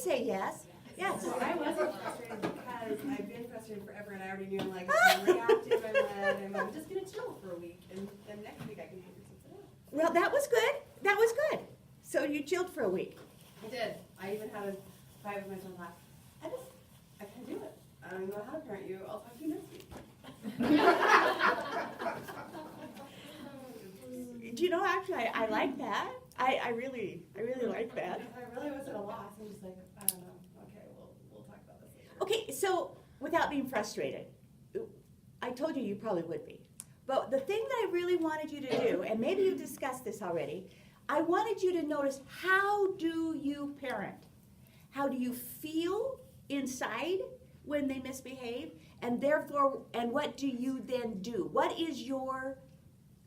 say yes. Yes. So I wasn't frustrated because I've been frustrated forever, and I already knew, like, I'm reactive, I'm just gonna chill for a week, and then next week I can figure something out. Well, that was good. That was good. So you chilled for a week. I did. I even had a fight with myself last. I can't do it. I don't know how to parent you. I'll talk to you next week. Do you know, actually, I like that. I really like that. I really was at a loss. I'm just like, I don't know. Okay, we'll talk about this later. Okay, so without being frustrated, I told you probably would be. But the thing that I really wanted you to do, and maybe you've discussed this already, I wanted you to notice, how do you parent? How do you feel inside when they misbehave? And therefore, and what do you then do? What is your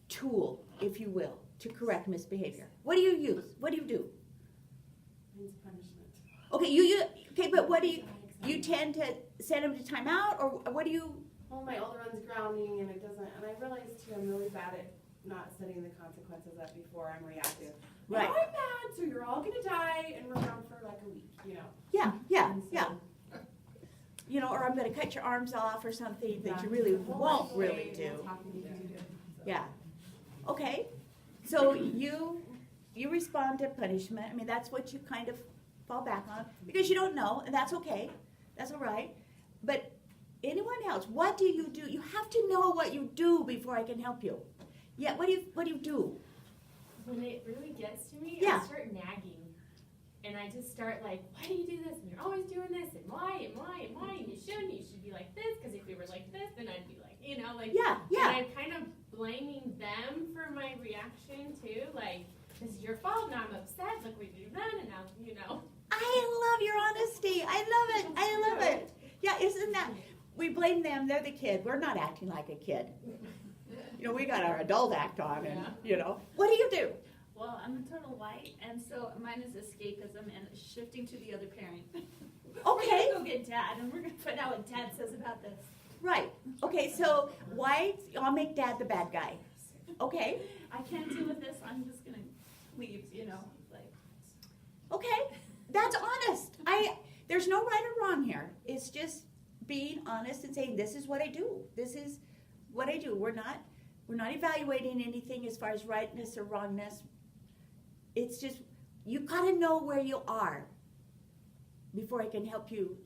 tool, if you will, to correct misbehavior? What do you use? What do you do? Means punishment. Okay, okay, but what do you tend to send them to timeout, or what do you? Well, my older one's grounding, and it doesn't, and I realized too, I'm really bad at not setting the consequences up before I'm reactive. Right. Now I'm bad, so you're all gonna die, and we're down for like a week, you know. Yeah, yeah, And so- yeah. You know, or I'm gonna cut your arms off or something that Yeah. you really Well, won't hopefully really do. we'll talk and you can do it, so. Yeah. Okay. So you respond to punishment. I mean, that's what you kind of fall back on because you don't know, and that's okay. That's all right. But anyone else, what do? You have to know what you do before I can help you. Yeah. What do you do? When it really gets to me, Yeah. I start nagging. And I just start like, why do you do this? And you're always doing this, and why, and why, and why, and you should be like this, because if we were like this, then I'd be like, you know, like, Yeah, yeah. And I'm kind of blaming them for my reaction too, like, this is your fault, now I'm upset, look what you've done, and now, you know. I love your honesty. I love it. I love it. Yeah, isn't that? We blame them. They're the kid. We're not acting like a kid. You know, we got our adult act on, and you know. What do you do? Well, I'm a total white, and so mine is escapism and shifting to the other parent. Okay. We're gonna go get Dad, and we're gonna find out what Dad says about this. Right. Okay, so white, I'll make Dad the bad guy. Okay. I can't deal with this. I'm just gonna leave. You know, like. Okay. That's honest. There's no right or wrong here. It's just being honest and saying, this is what I do. This is what I do. We're not evaluating anything as far as rightness or wrongness. It's just, you gotta know where you are before I can help you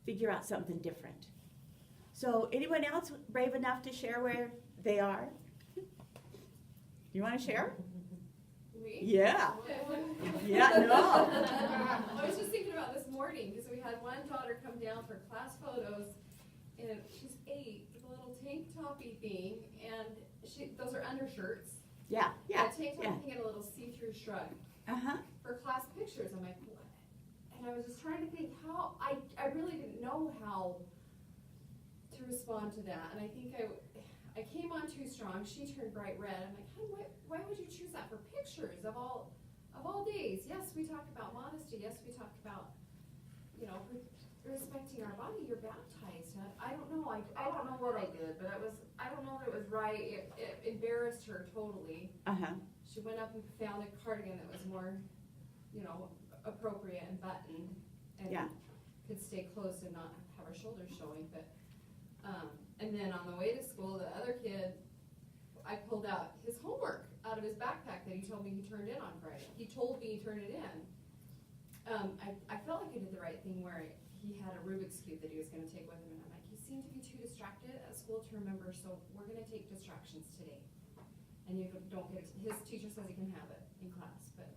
figure out something different. So anyone else brave enough to share where they are? You wanna share? Me? Yeah. Yeah, no. I was just thinking about this morning, because we had one daughter come down for class photos, and she's 8, with a little tank toppy thing, and those are undershirts. Yeah, yeah, A tank top yeah. thing and a little see-through shrug. Uh-huh. For class pictures, I'm like, what? And I was just trying to think how, I really didn't know how to respond to that, and I think I came on too strong. She turned bright red. I'm like, honey, why would you choose that for pictures of all days? Yes, we talk about modesty. Yes, we talk about, you know, respecting our body. You're baptized. I don't know. I don't know what I did, but I don't know that it was right. It embarrassed her totally. Uh-huh. She went up and found a cardigan that was more, you know, appropriate and buttoned, and Yeah. could stay close and not have her shoulders showing. But and then on the way to school, the other kid, I pulled out his homework out of his backpack that he told me he turned in on Friday. He told me he turned it in. I felt like I did the right thing where he had a Rubik's Cube that he was gonna take with him, and I'm like, you seem to be too distracted at school to remember, so we're gonna take distractions today. And you don't get it, his teacher says he can have it in class, but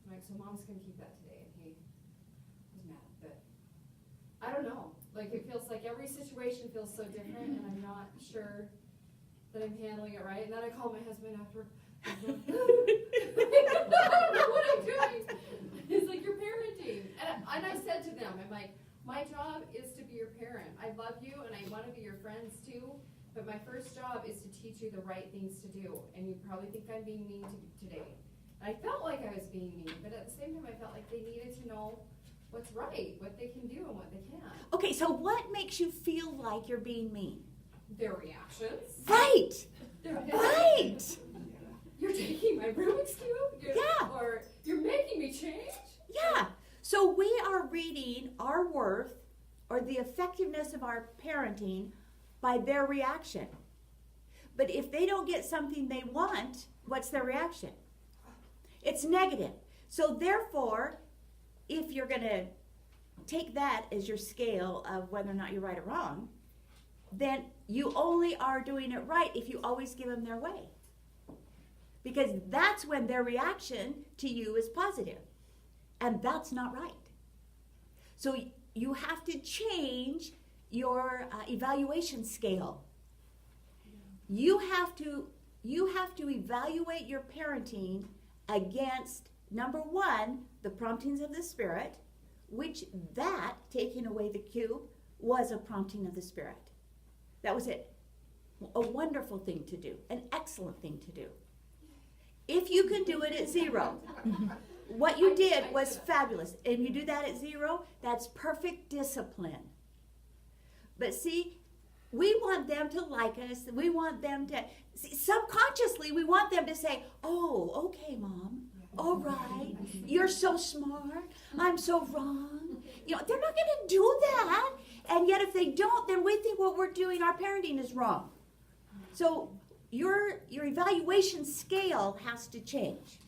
I'm like, so mom's gonna keep that today, and he was mad, but I don't know. Like, it feels like every situation feels so different, and I'm not sure that I'm handling it right. And then I called my husband after. I don't know what I'm doing. He's like, you're parenting. And I said to them, I'm like, my job is to be your parent. I love you, and I want to be your friends too, but my first job is to teach you the right things to do. And you probably think I'm being mean today. And I felt like I was being mean, but at the same time, I felt like they needed to know what's right, what they can do and what they can't. Okay, so what makes you feel like you're being mean? Their reactions. Right! Their Right! You're taking my Rubik's Cube? Yeah. Or you're making me change? Yeah. So So we are reading our worth or the effectiveness of our parenting by their reaction. But if they don't get something they want, what's their reaction? It's negative. So therefore, if you're going to take that as your scale of whether or not you're right or wrong, then you only are doing it right if you always give them their way. Because that's when their reaction to you is positive. And that's not right. So you have to change your evaluation scale. You have to evaluate your parenting against, number one, the promptings of the Spirit, which that, taking away the cube, was a prompting of the Spirit. That was it. A wonderful thing to do, an excellent thing to do. If you can do it at 0, what you did was fabulous. And you do that at 0, that's perfect discipline. But see, we want them to like us. We want them to, subconsciously, we want them to say, oh, okay, Mom. All right. You're so smart. I'm so wrong. You know, they're not going to do that. And yet if they don't, then we think what we're doing, our parenting is wrong. So your evaluation scale has to change.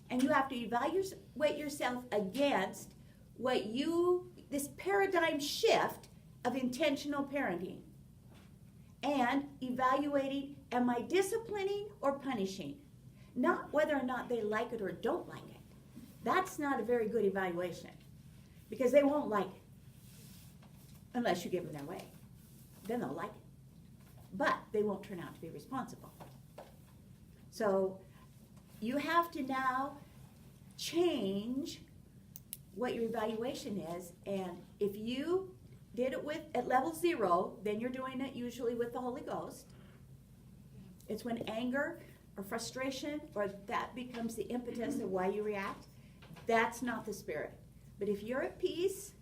And you have to evaluate yourself against this paradigm shift of intentional parenting. And evaluating, am I disciplining or punishing? Not whether or not they like it or don't like it. That's not a very good evaluation. Because they won't like it. Unless you give them their way. Then they'll like it. But they won't turn out to be responsible. So you have to now change what your evaluation is. And if you did it at level 0, then you're doing it usually with the Holy Ghost. It's when anger or frustration or that becomes the impetus of why you react. That's not the Spirit. But if you're at peace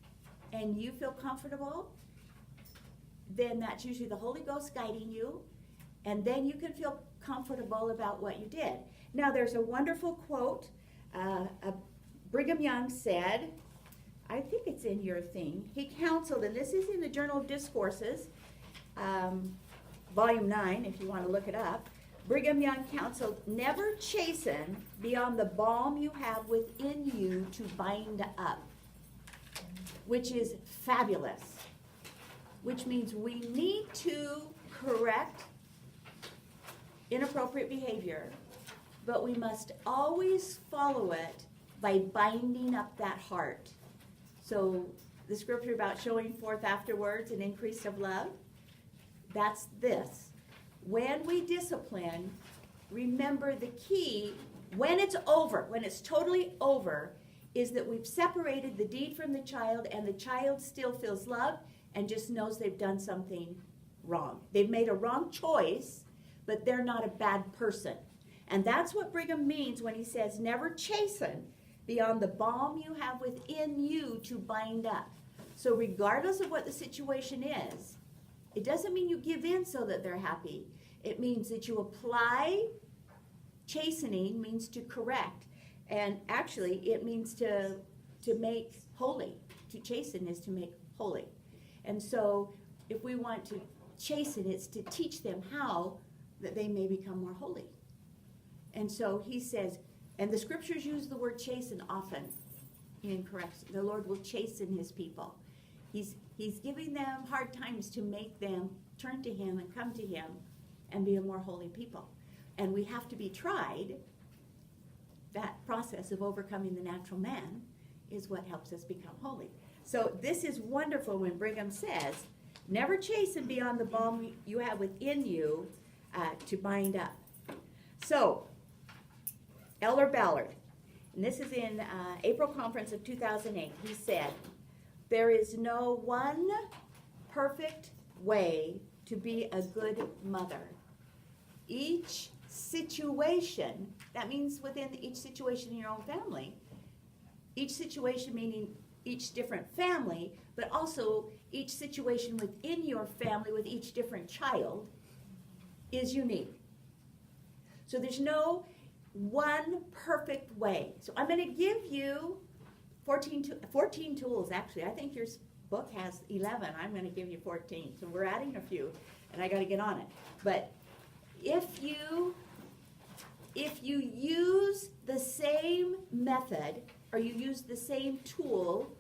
and you feel comfortable, then that's usually the Holy Ghost guiding you, and then you can feel comfortable about what you did. Now, there's a wonderful quote. Brigham Young said, I think it's in your thing, he counseled, and this is in the Journal of Discourses, Volume 9, if you want to look it up. Brigham Young counseled, never chasten beyond the balm you have within you to bind up, which is fabulous. Which means we need to correct inappropriate behavior, but we must always follow it by binding up that heart. So the scripture about showing forth afterwards an increase of love, that's this. When we discipline, remember the key, when it's over, when it's totally over, is that we've separated the deed from the child, and the child still feels love and just knows they've done something wrong. They've made a wrong choice, but they're not a bad person. And that's what Brigham means when he says, never chasten beyond the balm you have within you to bind up. So regardless of what the situation is, it doesn't mean you give in so that they're happy. It means that you apply. Chastening means to correct. And actually, it means to make holy. To chasten is to make holy. And so if we want to chasten, it's to teach them how that they may become more holy. And so he says, and the scriptures use the word chasten often in correction. The Lord will chasten his people. He's giving them hard times to make them turn to him and come to him and be a more holy people. And we have to be tried. That process of overcoming the natural man is what helps us become holy. So this is wonderful when Brigham says, never chasten beyond the balm you have within you to bind up. So, Elder Ballard, and this is in April conference of 2008, he said, there is no one perfect way to be a good mother. Each situation, that means within each situation in your own family, each situation meaning each different family, but also each situation within your family with each different child is unique. So there's no one perfect way. So I'm going to give you 14 tools, actually. I think your book has 11. I'm going to give you 14. So we're adding a few, and I got to get on it. But if you use the same method or you use the same tool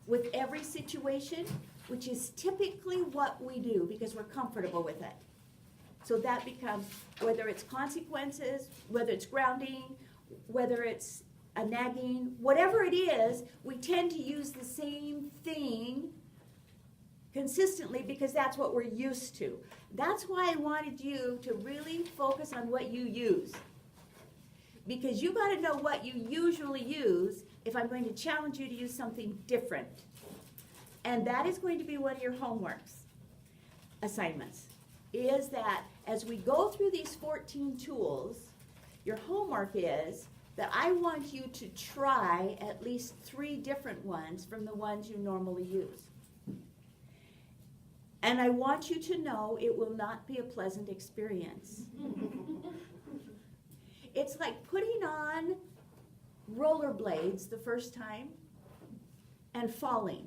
with every situation, which is typically what we do because we're comfortable with it. So that becomes, whether it's consequences, whether it's grounding, whether it's a nagging, whatever it is, we tend to use the same thing consistently because that's what we're used to. That's why I wanted you to really focus on what you use. Because you got to know what you usually use if I'm going to challenge you to use something different. And that is going to be one of your homeworks assignments, is that as we go through these 14 tools, your homework is that I want you to try at least 3 different ones from the ones you normally use. And I want you to know it will not be a pleasant experience. It's like putting on rollerblades the first time and falling,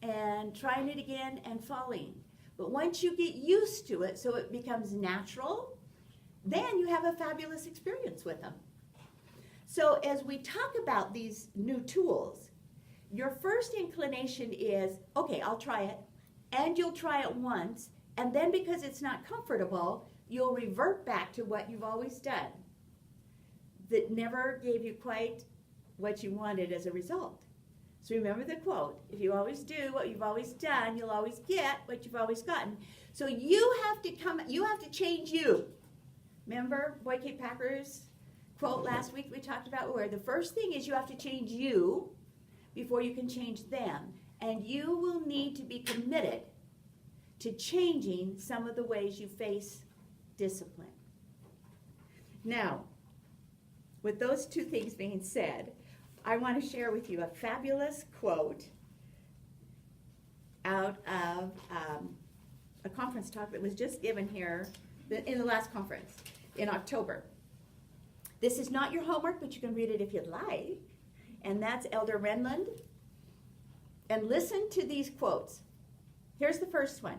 and trying it again and falling. But once you get used to it, so it becomes natural, then you have a fabulous experience with them. So as we talk about these new tools, your first inclination is, okay, I'll try it, and you'll try it once, and then because it's not comfortable, you'll revert back to what you've always done that never gave you quite what you wanted as a result. So remember the quote, if you always do what you've always done, you'll always get what you've always gotten. So you have to change you. Remember Boyd K. Packer's quote last week we talked about where the first thing is you have to change you before you can change them. And you will need to be committed to changing some of the ways you face discipline. Now, with those 2 things being said, I want to share with you a fabulous quote out of a conference talk that was just given here in the last conference in October. This is not your homework, but you can read it if you'd like. And that's Elder Renlund. And listen to these quotes. Here's the first one.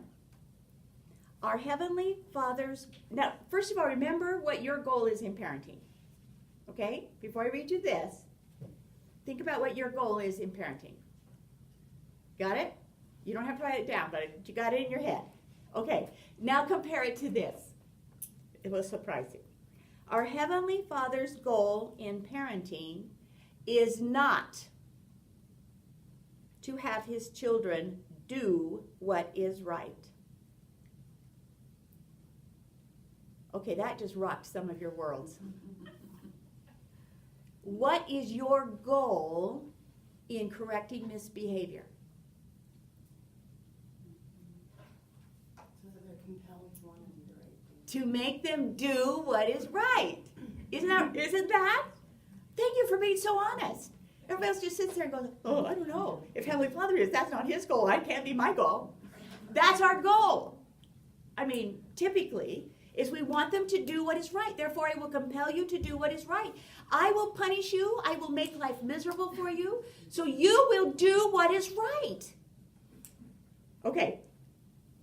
Our Heavenly Father's... Now, first of all, remember what your goal is in parenting. Okay? Before I read you this, think about what your goal is in parenting. Got it? You don't have to write it down, but you got it in your head. Okay, now compare it to this. It will surprise you. Our Heavenly Father's goal in parenting is not to have his children do what is right. Okay, that just rocked some of your worlds. What is your goal in correcting misbehavior? So that they're compelled to want to do the right thing. To make them do what is right. Isn't that? Thank you for being so honest. Everybody else just sits there and goes, oh, I don't know. If Heavenly Father is, that's not his goal. That can't be my goal. That's our goal. I mean, typically, is we want them to do what is right. Therefore, I will compel you to do what is right. I will punish you. I will make life miserable for you. So you will do what is right. Okay,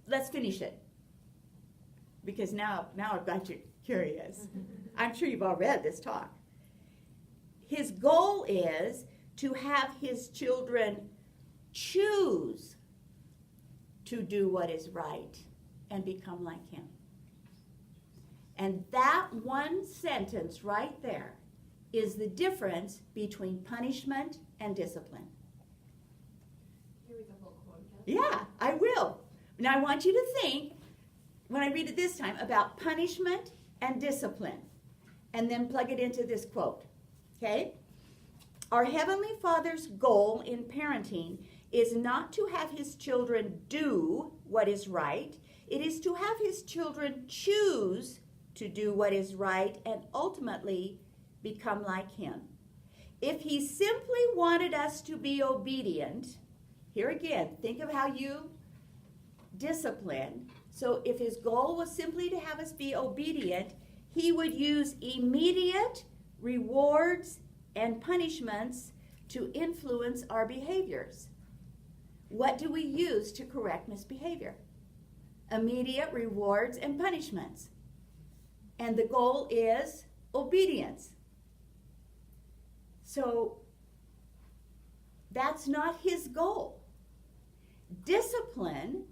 let's finish it. Because now I've got you curious. I'm sure you've all read this talk. His goal is to have his children choose to do what is right and become like him. And that one sentence right there is the difference between punishment and discipline. Can you read the whole quote again? Yeah, I will. Now I want you to think, when I read it this time, about punishment and discipline. And then plug it into this quote. Okay? Our Heavenly Father's goal in parenting is not to have his children do what is right. It is to have his children choose to do what is right and ultimately become like him. If he simply wanted us to be obedient, here again, think of how you discipline. So if his goal was simply to have us be obedient, he would use immediate rewards and punishments to influence our behaviors. What do we use to correct misbehavior? Immediate rewards and punishments. And the goal is obedience. So that's not his goal. Discipline,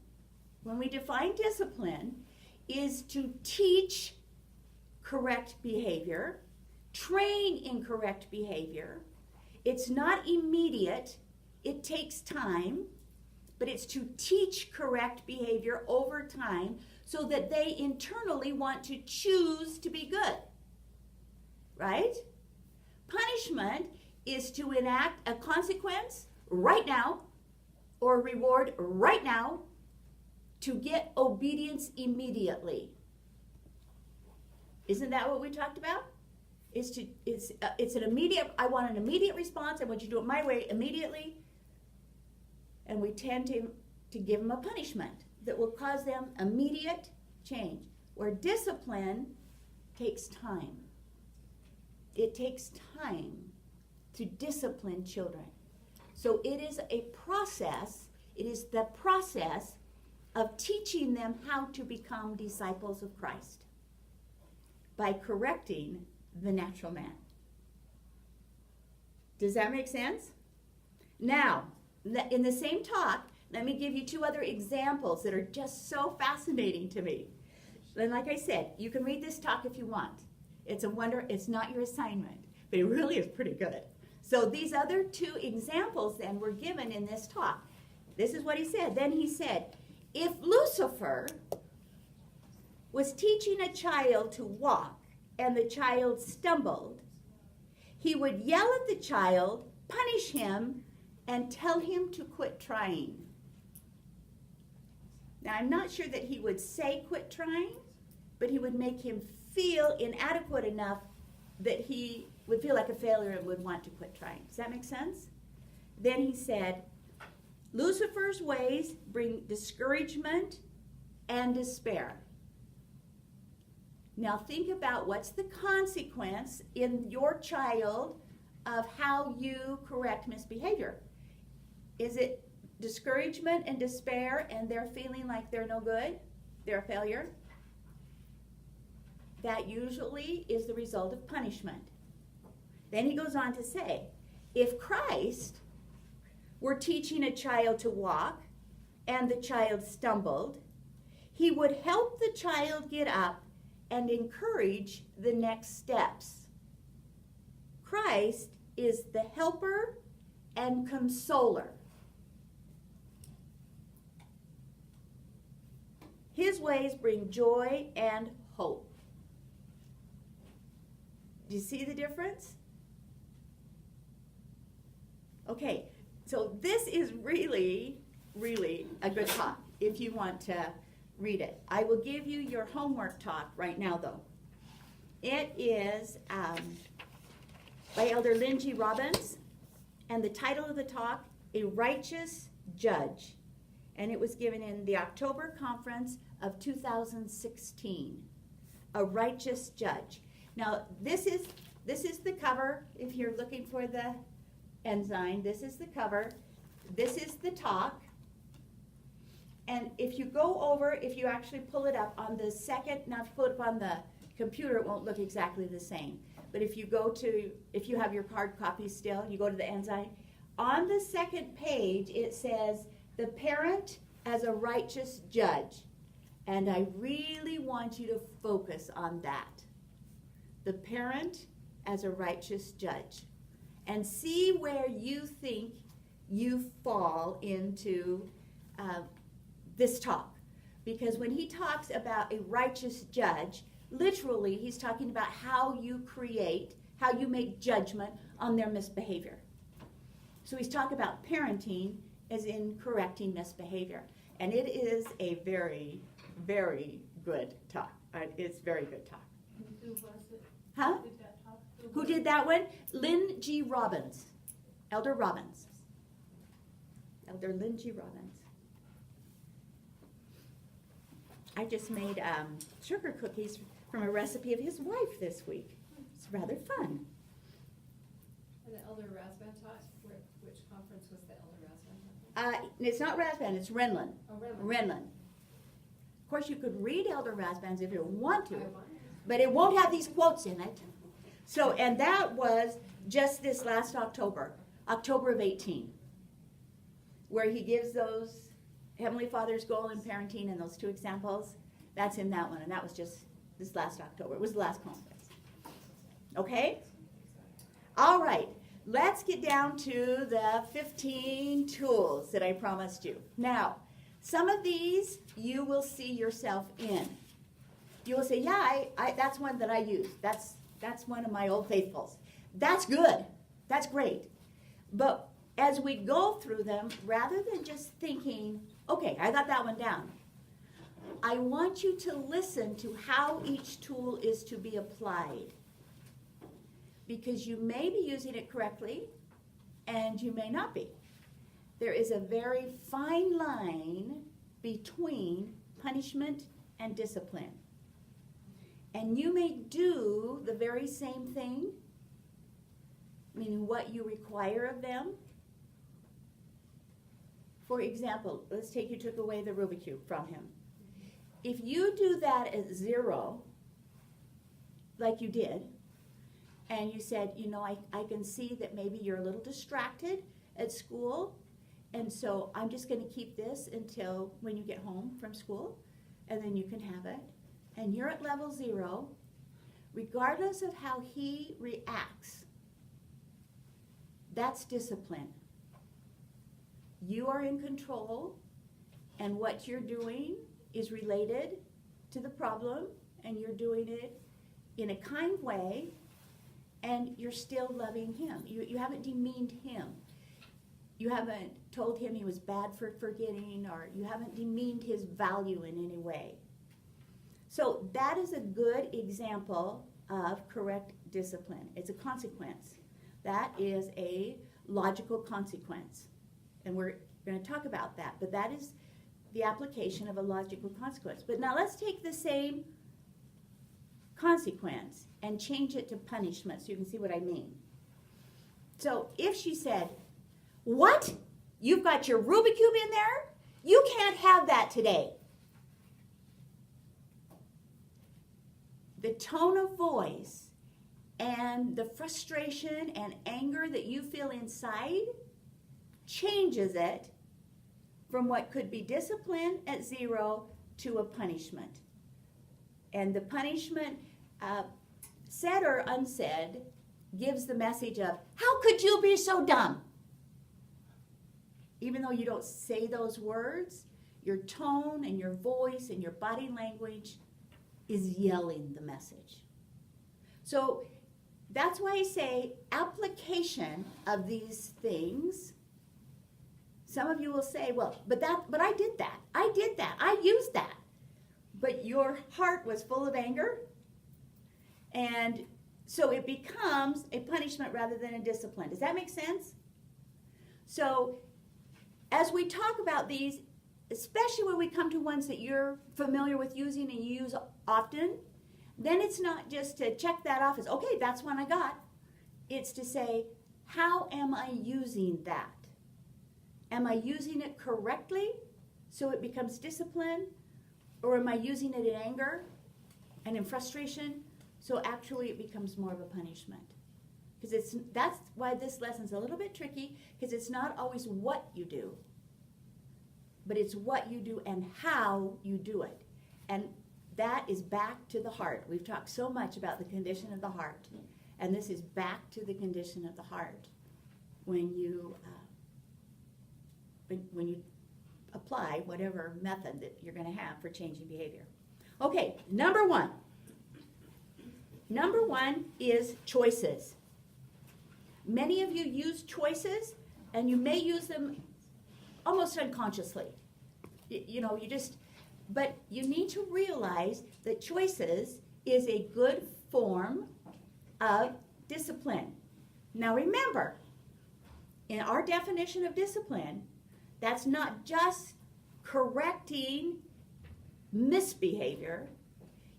when we define discipline, is to teach correct behavior, train in correct behavior. It's not immediate, it takes time, but it's to teach correct behavior over time so that they internally want to choose to be good. Right? Punishment is to enact a consequence right now or reward right now to get obedience immediately. Isn't that what we talked about? It's an immediate, I want an immediate response, I want you to do it my way immediately. And we tend to give them a punishment that will cause them immediate change. Where discipline takes time. It takes time to discipline children. So it is a process, it is the process of teaching them how to become disciples of Christ by correcting the natural man. Does that make sense? Now, in the same talk, let me give you two other examples that are just so fascinating to me. And like I said, you can read this talk if you want. It's a wonder, it's not your assignment, but it really is pretty good. So these other two examples then were given in this talk. This is what he said. Then he said, if Lucifer was teaching a child to walk and the child stumbled, he would yell at the child, punish him, and tell him to quit trying. Now, I'm not sure that he would say quit trying, but he would make him feel inadequate enough that he would feel like a failure and would want to quit trying. Does that make sense? Then he said, Lucifer's ways bring discouragement and despair. Now think about what's the consequence in your child of how you correct misbehavior. Is it discouragement and despair and they're feeling like they're no good? They're a failure? That usually is the result of punishment. Then he goes on to say, if Christ were teaching a child to walk and the child stumbled, he would help the child get up and encourage the next steps. Christ is the helper and consoler. His ways bring joy and hope. Do you see the difference? Okay, so this is really, really a good talk if you want to read it. I will give you your homework talk right now, though. It is by Elder Lynn G. Robbins, and the title of the talk, A Righteous Judge. And it was given in the October conference of 2016. A Righteous Judge. Now, this is the cover, if you're looking for the ensign. This is the cover. This is the talk. And if you go over, if you actually pull it up on the second, now if you pull it up on the computer, it won't look exactly the same. But if you go to, if you have your hard copy still, you go to the ensign. On the second page, it says, the parent as a righteous judge. And I really want you to focus on that. The parent as a righteous judge. And see where you think you fall into this talk. Because when he talks about a righteous judge, literally he's talking about how you create, how you make judgment on their misbehavior. So he's talking about parenting as in correcting misbehavior. And it is a very, very good talk. It's very good talk. Who was it? Huh? Who did that talk? Who did that one? Lynn G. Robbins. Elder Robbins. Elder Lynn G. Robbins. I just made sugar cookies from a recipe of his wife this week. It's rather fun. And the Elder Rasband taught where was the elder Rasband? It's not Rasband, it's Renlund. Oh, really? Renlund. Of course, you could read Elder Rasband's if you want to, I wonder. but it won't have these quotes in it. So, and that was just this last October of 18, where he gives those Heavenly Father's goal in parenting and those 2 examples. That's in that one, and that was just this last October. It was the last conference. Okay? All right. Let's get down to the 15 tools that I promised you. Now, some of these you will see yourself in. You will say, yeah, I that's one that I use. That's one of my old faithfuls. That's good. That's great. But as we go through them, rather than just thinking, okay, I got that one down, I want you to listen to how each tool is to be applied. Because you may be using it correctly, and you may not be. There is a very fine line between punishment and discipline. And you may do the very same thing, meaning what you require of them. For example, let's take you took away the Rubik's Cube from him. If you do that at 0, like you did, and you said, you know, I can see that maybe you're a little distracted at school, and so I'm just going to keep this until when you get home from school, and then you can have it. And you're at level 0, regardless of how he reacts, that's discipline. You are in control, and what you're doing is related to the problem, and you're doing it in a kind way, and you're still loving him. You haven't demeaned him. You haven't told him he was bad for forgetting, or you haven't demeaned his value in any way. So that is a good example of correct discipline. It's a consequence. That is a logical consequence. And we're going to talk about that. But that is the application of a logical consequence. But now let's take the same consequence and change it to punishment so you can see what I mean. So if she said, what? You've got your Rubik's Cube in there? You can't have that today. The tone of voice and the frustration and anger that you feel inside changes it from what could be discipline at 0 to a punishment. And the punishment, said or unsaid, gives the message of, how could you be so dumb? Even though you don't say those words, your tone and your voice and your body language is yelling the message. So that's why I say application of these things. Some of you will say, well, but I did that. I used that. But your heart was full of anger. And so it becomes a punishment rather than a discipline. Does that make sense? So as we talk about these, especially when we come to ones that you're familiar with using and you use often, then it's not just to check that off as, okay, that's one I got. It's to say, how am I using that? Am I using it correctly so it becomes discipline? Or am I using it in anger and in frustration so actually it becomes more of a punishment? Because that's why this lesson's a little bit tricky, because it's not always what you do, but it's what you do and how you do it. And that is back to the heart. We've talked so much about the condition of the heart, and this is back to the condition of the heart when you apply whatever method that you're going to have for changing behavior. Okay, number one. Number one is choices. Many of you use choices, and you may use them almost unconsciously. But you need to realize that choices is a good form of discipline. Now remember, in our definition of discipline, that's not just correcting misbehavior,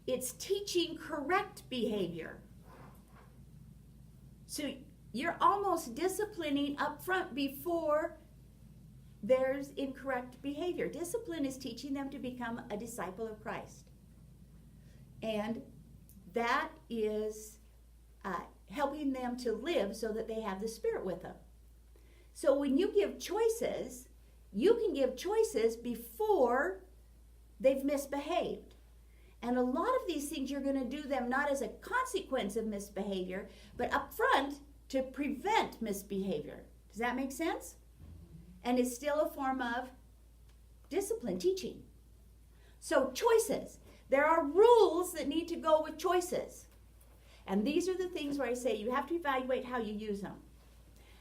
it's teaching correct behavior. So you're almost disciplining up front before there's incorrect behavior. Discipline is teaching them to become a disciple of Christ. And that is helping them to live so that they have the Spirit with them. So when you give choices, you can give choices before they've misbehaved. And a lot of these things you're going to do them not as a consequence of misbehavior, but up front to prevent misbehavior. Does that make sense? And it's still a form of discipline, teaching. So choices. There are rules that need to go with choices. And these are the things where I say you have to evaluate how you use them.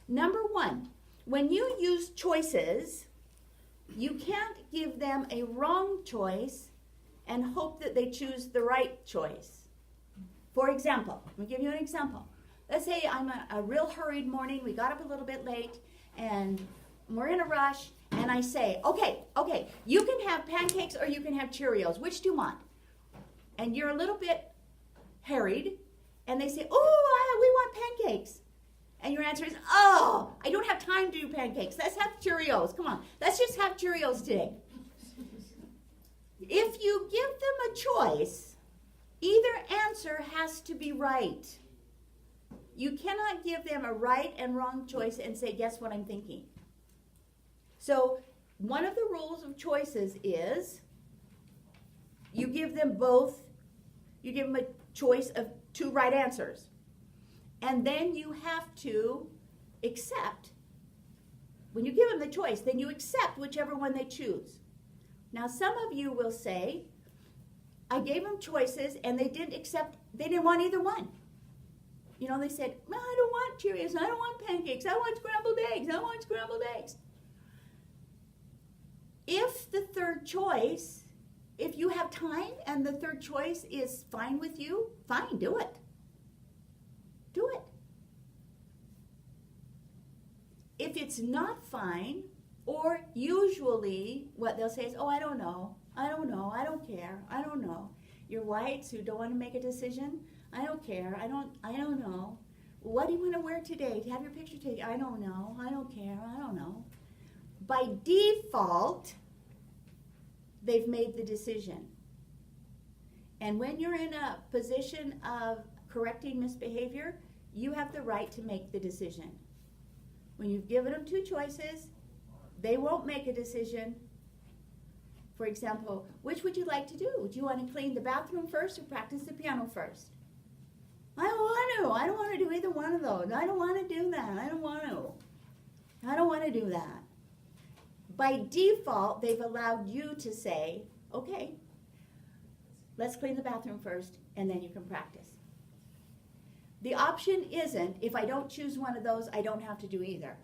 Number one, when you use choices, you can't give them a wrong choice and hope that they choose the right choice. For example, let me give you an example. Let's say I'm a real hurried morning, we got up a little bit late, and we're in a rush, and I say, okay, you can have pancakes or you can have Cheerios. Which do you want? And you're a little bit harried, and they say, oh, we want pancakes. And your answer is, oh, I don't have time to do pancakes. Let's have Cheerios. Come on, let's just have Cheerios today. If you give them a choice, either answer has to be right. You cannot give them a right and wrong choice and say, guess what I'm thinking. So one of the rules of choices is you give them a choice of two right answers. And then you have to accept. When you give them the choice, then you accept whichever one they choose. Now, some of you will say, I gave them choices and they didn't want either one. You know, they said, well, I don't want Cheerios, I don't want pancakes, I want scrambled eggs. If the third choice, if you have time and the third choice is fine with you, fine, do it. Do it. If it's not fine, or usually what they'll say is, oh, I don't know, I don't care, I don't know. You're whites who don't want to make a decision, I don't care, I don't know. What do you want to wear today? To have your picture taken? I don't know, I don't care, I don't know. By default, they've made the decision. And when you're in a position of correcting misbehavior, you have the right to make the decision. When you've given them two choices, they won't make a decision. For example, which would you like to do? Would you want to clean the bathroom first or practice the piano first? I don't want to do either one of those. I don't want to do that. I don't want to do that. By default, they've allowed you to say, okay, let's clean the bathroom first, and then you can practice. The option isn't, if I don't choose one of those, I don't have to do either.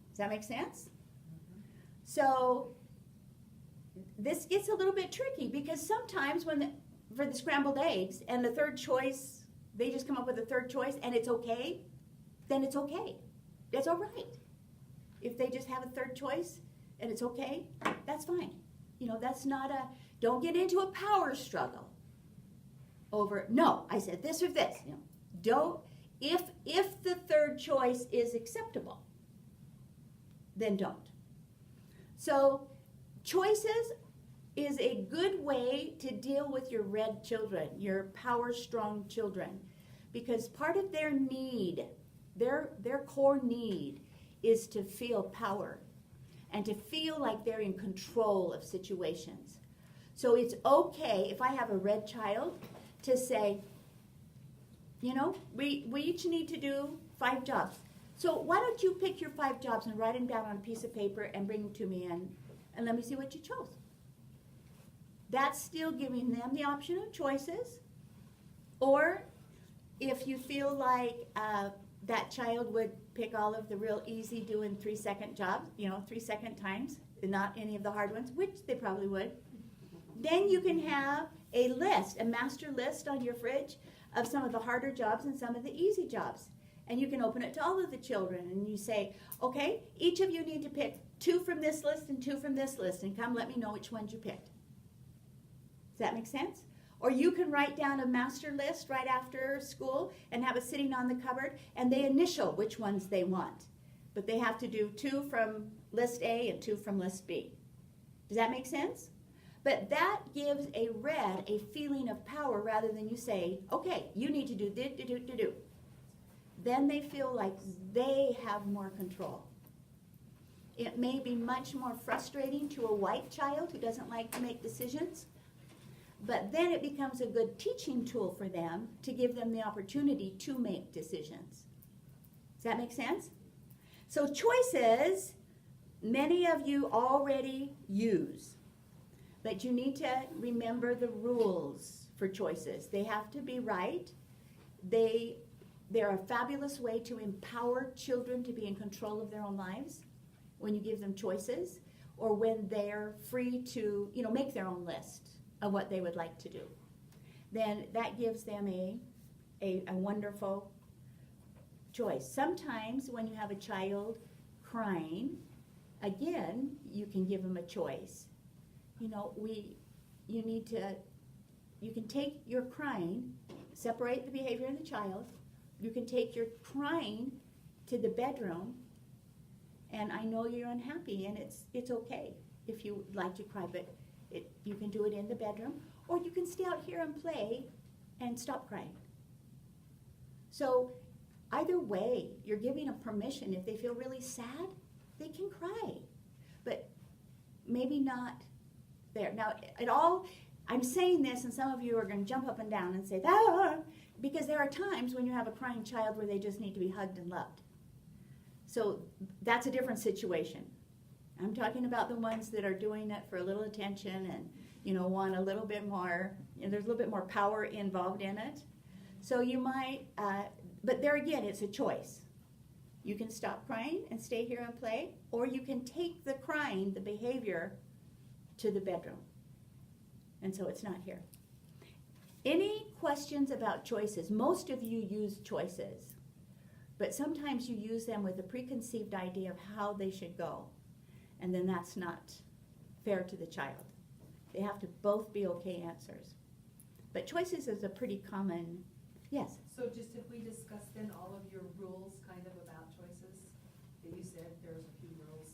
Does that make sense? So this gets a little bit tricky because sometimes for the scrambled eggs and the third choice, they just come up with a third choice and it's okay, then it's okay. That's all right. If they just have a third choice and it's okay, that's fine. You know, that's not don't get into a power struggle over, no, I said this or this. You know, if the third choice is acceptable, then don't. So choices is a good way to deal with your red children, your power strong children, because part of their need, their core need is to feel power and to feel like they're in control of situations. So it's okay if I have a red child to say, you know, we each need to do 5 jobs. So why don't you pick your 5 jobs and write them down on a piece of paper and bring them to me and let me see what you chose. That's still giving them the option of choices. Or if you feel like that child would pick all of the real easy doing 3-second jobs, 3-second times, and not any of the hard ones, which they probably would, then you can have a list, a master list on your fridge of some of the harder jobs and some of the easy jobs. And you can open it to all of the children and you say, okay, each of you need to pick 2 from this list and 2 from this list and come let me know which ones you picked. Does that make sense? Or you can write down a master list right after school and have it sitting on the cupboard, and they initial which ones they want. But they have to do 2 from list A and 2 from list B. Does that make sense? But that gives a red a feeling of power rather than you say, okay, you need to do do. Then they feel like they have more control. It may be much more frustrating to a white child who doesn't like to make decisions, but then it becomes a good teaching tool for them to give them the opportunity to make decisions. Does that make sense? So choices, many of you already use, but you need to remember the rules for choices. They have to be right. They're a fabulous way to empower children to be in control of their own lives when you give them choices, or when they're free to, make their own list of what they would like to do. Then that gives them a wonderful choice. Sometimes when you have a child crying, again, you can give them a choice. You can take your crying, separate the behavior of the child. You can take your crying to the bedroom, and I know you're unhappy, and it's okay if you like to cry, but you can do it in the bedroom, or you can stay out here and play and stop crying. So either way, you're giving them permission. If they feel really sad, they can cry, but maybe not there. Now, I'm saying this, and some of you are going to jump up and down and say, because there are times when you have a crying child where they just need to be hugged and loved. So that's a different situation. I'm talking about the ones that are doing it for a little attention and, want a little bit more, there's a little bit more power involved in it. So you might, but there again, it's a choice. You can stop crying and stay here and play, or you can take the crying, the behavior, to the bedroom. And so it's not here. Any questions about choices? Most of you use choices, but sometimes you use them with a preconceived idea of how they should go, and then that's not fair to the child. They have to both be okay answers. But choices is a pretty common, yes? So just if we discuss then all of your rules kind of about choices, that you said there's a few rules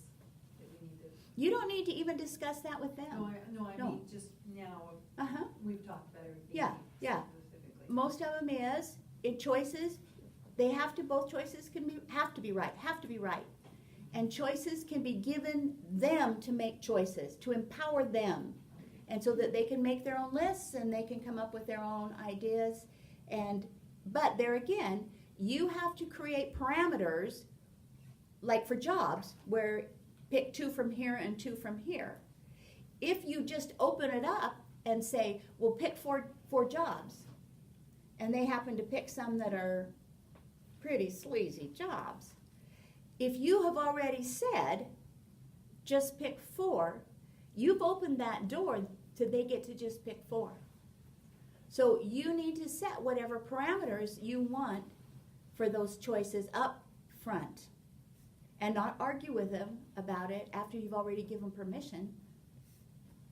that we need to. You don't need to even discuss that with them. I No. mean, just now, Uh-huh. we've talked about everything. Yeah. Specifically. Most of them is, in choices, both choices have to be right. And choices can be given them to make choices, to empower them. And so that they can make their own lists and they can come up with their own ideas. But there again, you have to create parameters, like for jobs, where pick 2 from here and 2 from here. If you just open it up and say, well, pick four jobs, and they happen to pick some that are pretty sleazy jobs, if you have already said, just pick 4, you've opened that door so they get to just pick 4. So you need to set whatever parameters you want for those choices up front and not argue with them about it after you've already given permission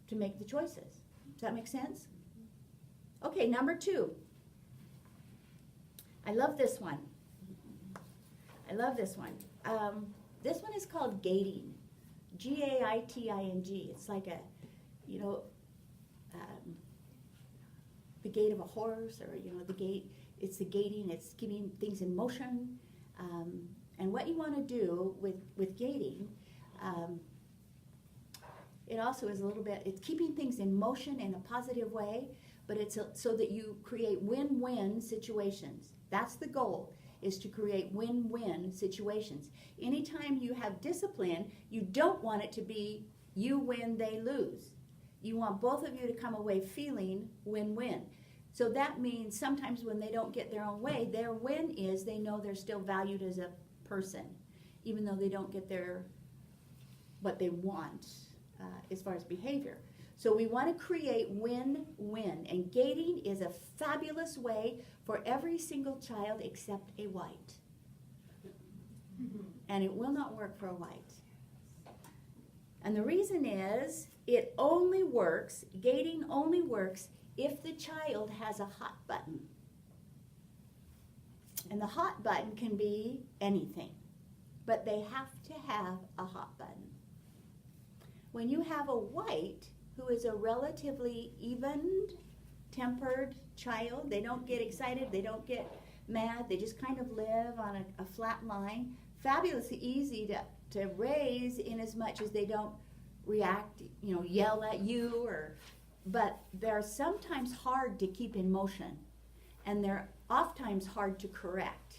to make the choices. Does that make sense? Okay, number 2. I love this one. This one is called gating. Gaiting. It's like the gait of a horse, or the gait. It's the gating. It's keeping things in motion. And what you want to do with gating, it also is a little bit. It's keeping things in motion in a positive way, but it's so that you create win-win situations. That's the goal. Is to create win-win situations. Anytime you have discipline, you don't want it to be you win, they lose. You want both of you to come away feeling win-win. So that means sometimes when they don't get their own way, their win is they know they're still valued as a person, even though they don't get what they want as far as behavior. So we want to create win-win, and gating is a fabulous way for every single child except a white. And it will not work for a white. And the reason is gating only works if the child has a hot button, and the hot button can be anything, but they have to have a hot button. When you have a white who is a relatively even-tempered child, they don't get excited, they don't get mad, they just kind of live on a flat line, fabulously easy to raise in as much as they don't react, yell at you, but they're sometimes hard to keep in motion, and they're oftentimes hard to correct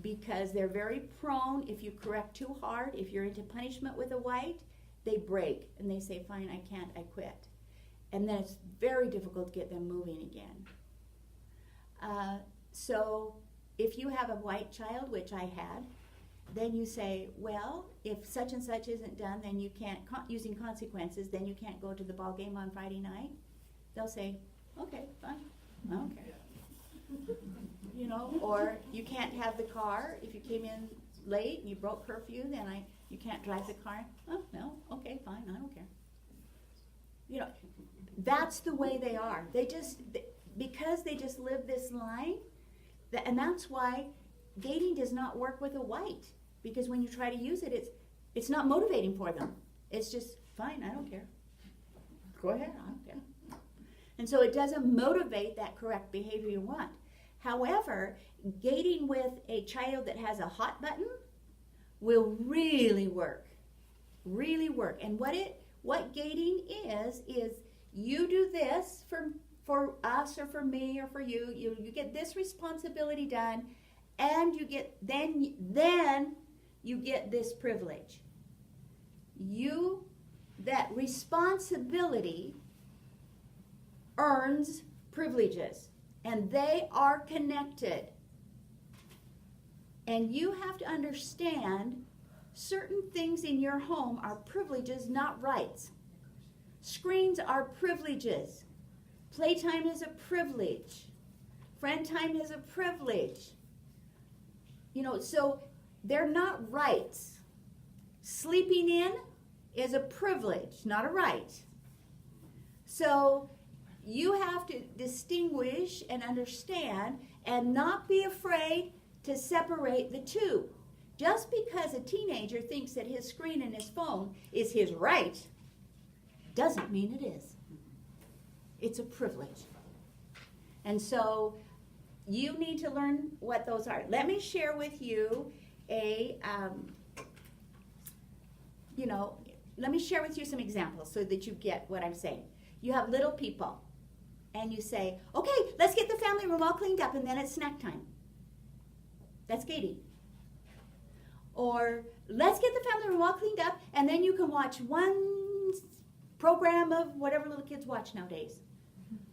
because they're very prone, if you correct too hard, if you're into punishment with a white, they break and they say, fine, I can't, I quit. And then it's very difficult to get them moving again. So if you have a white child, which I had, then you say, well, if such and such isn't done, then you can't, using consequences, then you can't go to the ball game on Friday night. They'll say, okay, fine, I don't care. Or you can't have the car. If you came in late and you broke curfew, then you can't drive the car. Oh, no, okay, fine, I don't care. That's the way they are. Because they just live this line, and that's why gating does not work with a white, because when you try to use it, it's not motivating for them. It's just, fine, I don't care. Go ahead, I don't care. And so it doesn't motivate that correct behavior you want. However, gating with a child that has a hot button will really work. Really work. And what gating is you do this for us or for me or for you. You get this responsibility done, and you get then you get this privilege. That responsibility earns privileges, and they are connected. And you have to understand certain things in your home are privileges, not rights. Screens are privileges. Playtime is a privilege. Friend time is a privilege. So they're not rights. Sleeping in is a privilege, not a right. So you have to distinguish and understand and not be afraid to separate the two. Just because a teenager thinks that his screen and his phone is his right doesn't mean it is. It's a privilege. And so you need to learn what those are. Let me share with you let me share with you some examples so that you get what I'm saying. You have little people, and you say, okay, let's get the family room all cleaned up, and then it's snack time. That's gating. Or let's get the family room all cleaned up, and then you can watch one program of whatever little kids watch nowadays.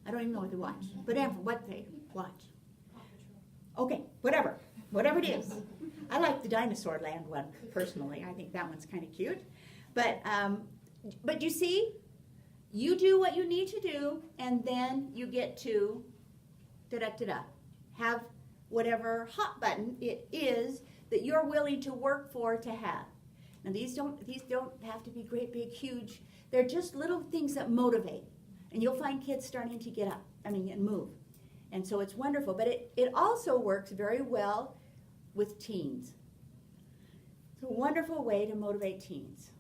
I don't even know what they watch, but what they watch. Okay, whatever it is. I like the Dinosaur Land one personally. I think that one's kind of cute. But you see, you do what you need to do, and then you get to have whatever hot button it is that you're willing to work for to have. Now these don't have to be great, big, huge. They're just little things that motivate, and you'll find kids starting to get up, and move, and so it's wonderful. But it also works very well with teens. It's a wonderful way to motivate teens,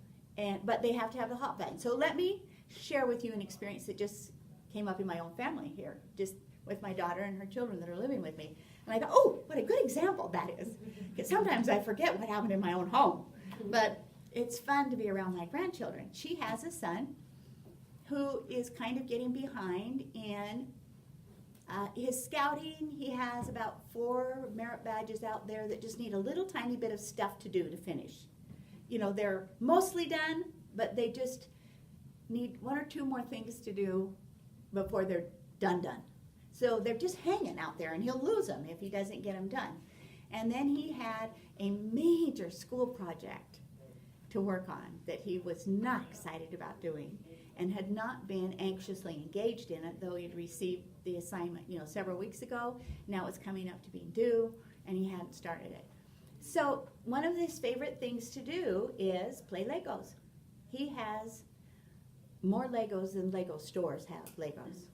but they have to have the hot button. So let me share with you an experience that just came up in my own family here, just with my daughter and her children that are living with me. And I thought, oh, what a good example that is. Because sometimes I forget what happened in my own home. But it's fun to be around my grandchildren. She has a son who is kind of getting behind in his scouting. He has about 4 merit badges out there that just need a little tiny bit of stuff to do to finish. They're mostly done, but they just need 1 or 2 more things to do before they're done. So they're just hanging out there, and he'll lose them if he doesn't get them done. And then he had a major school project to work on that he was not excited about doing and had not been anxiously engaged in it, though he'd received the assignment, several weeks ago. Now it's coming up to being due, and he hadn't started it. So one of his favorite things to do is play Legos. He has more Legos than Lego stores have Legos.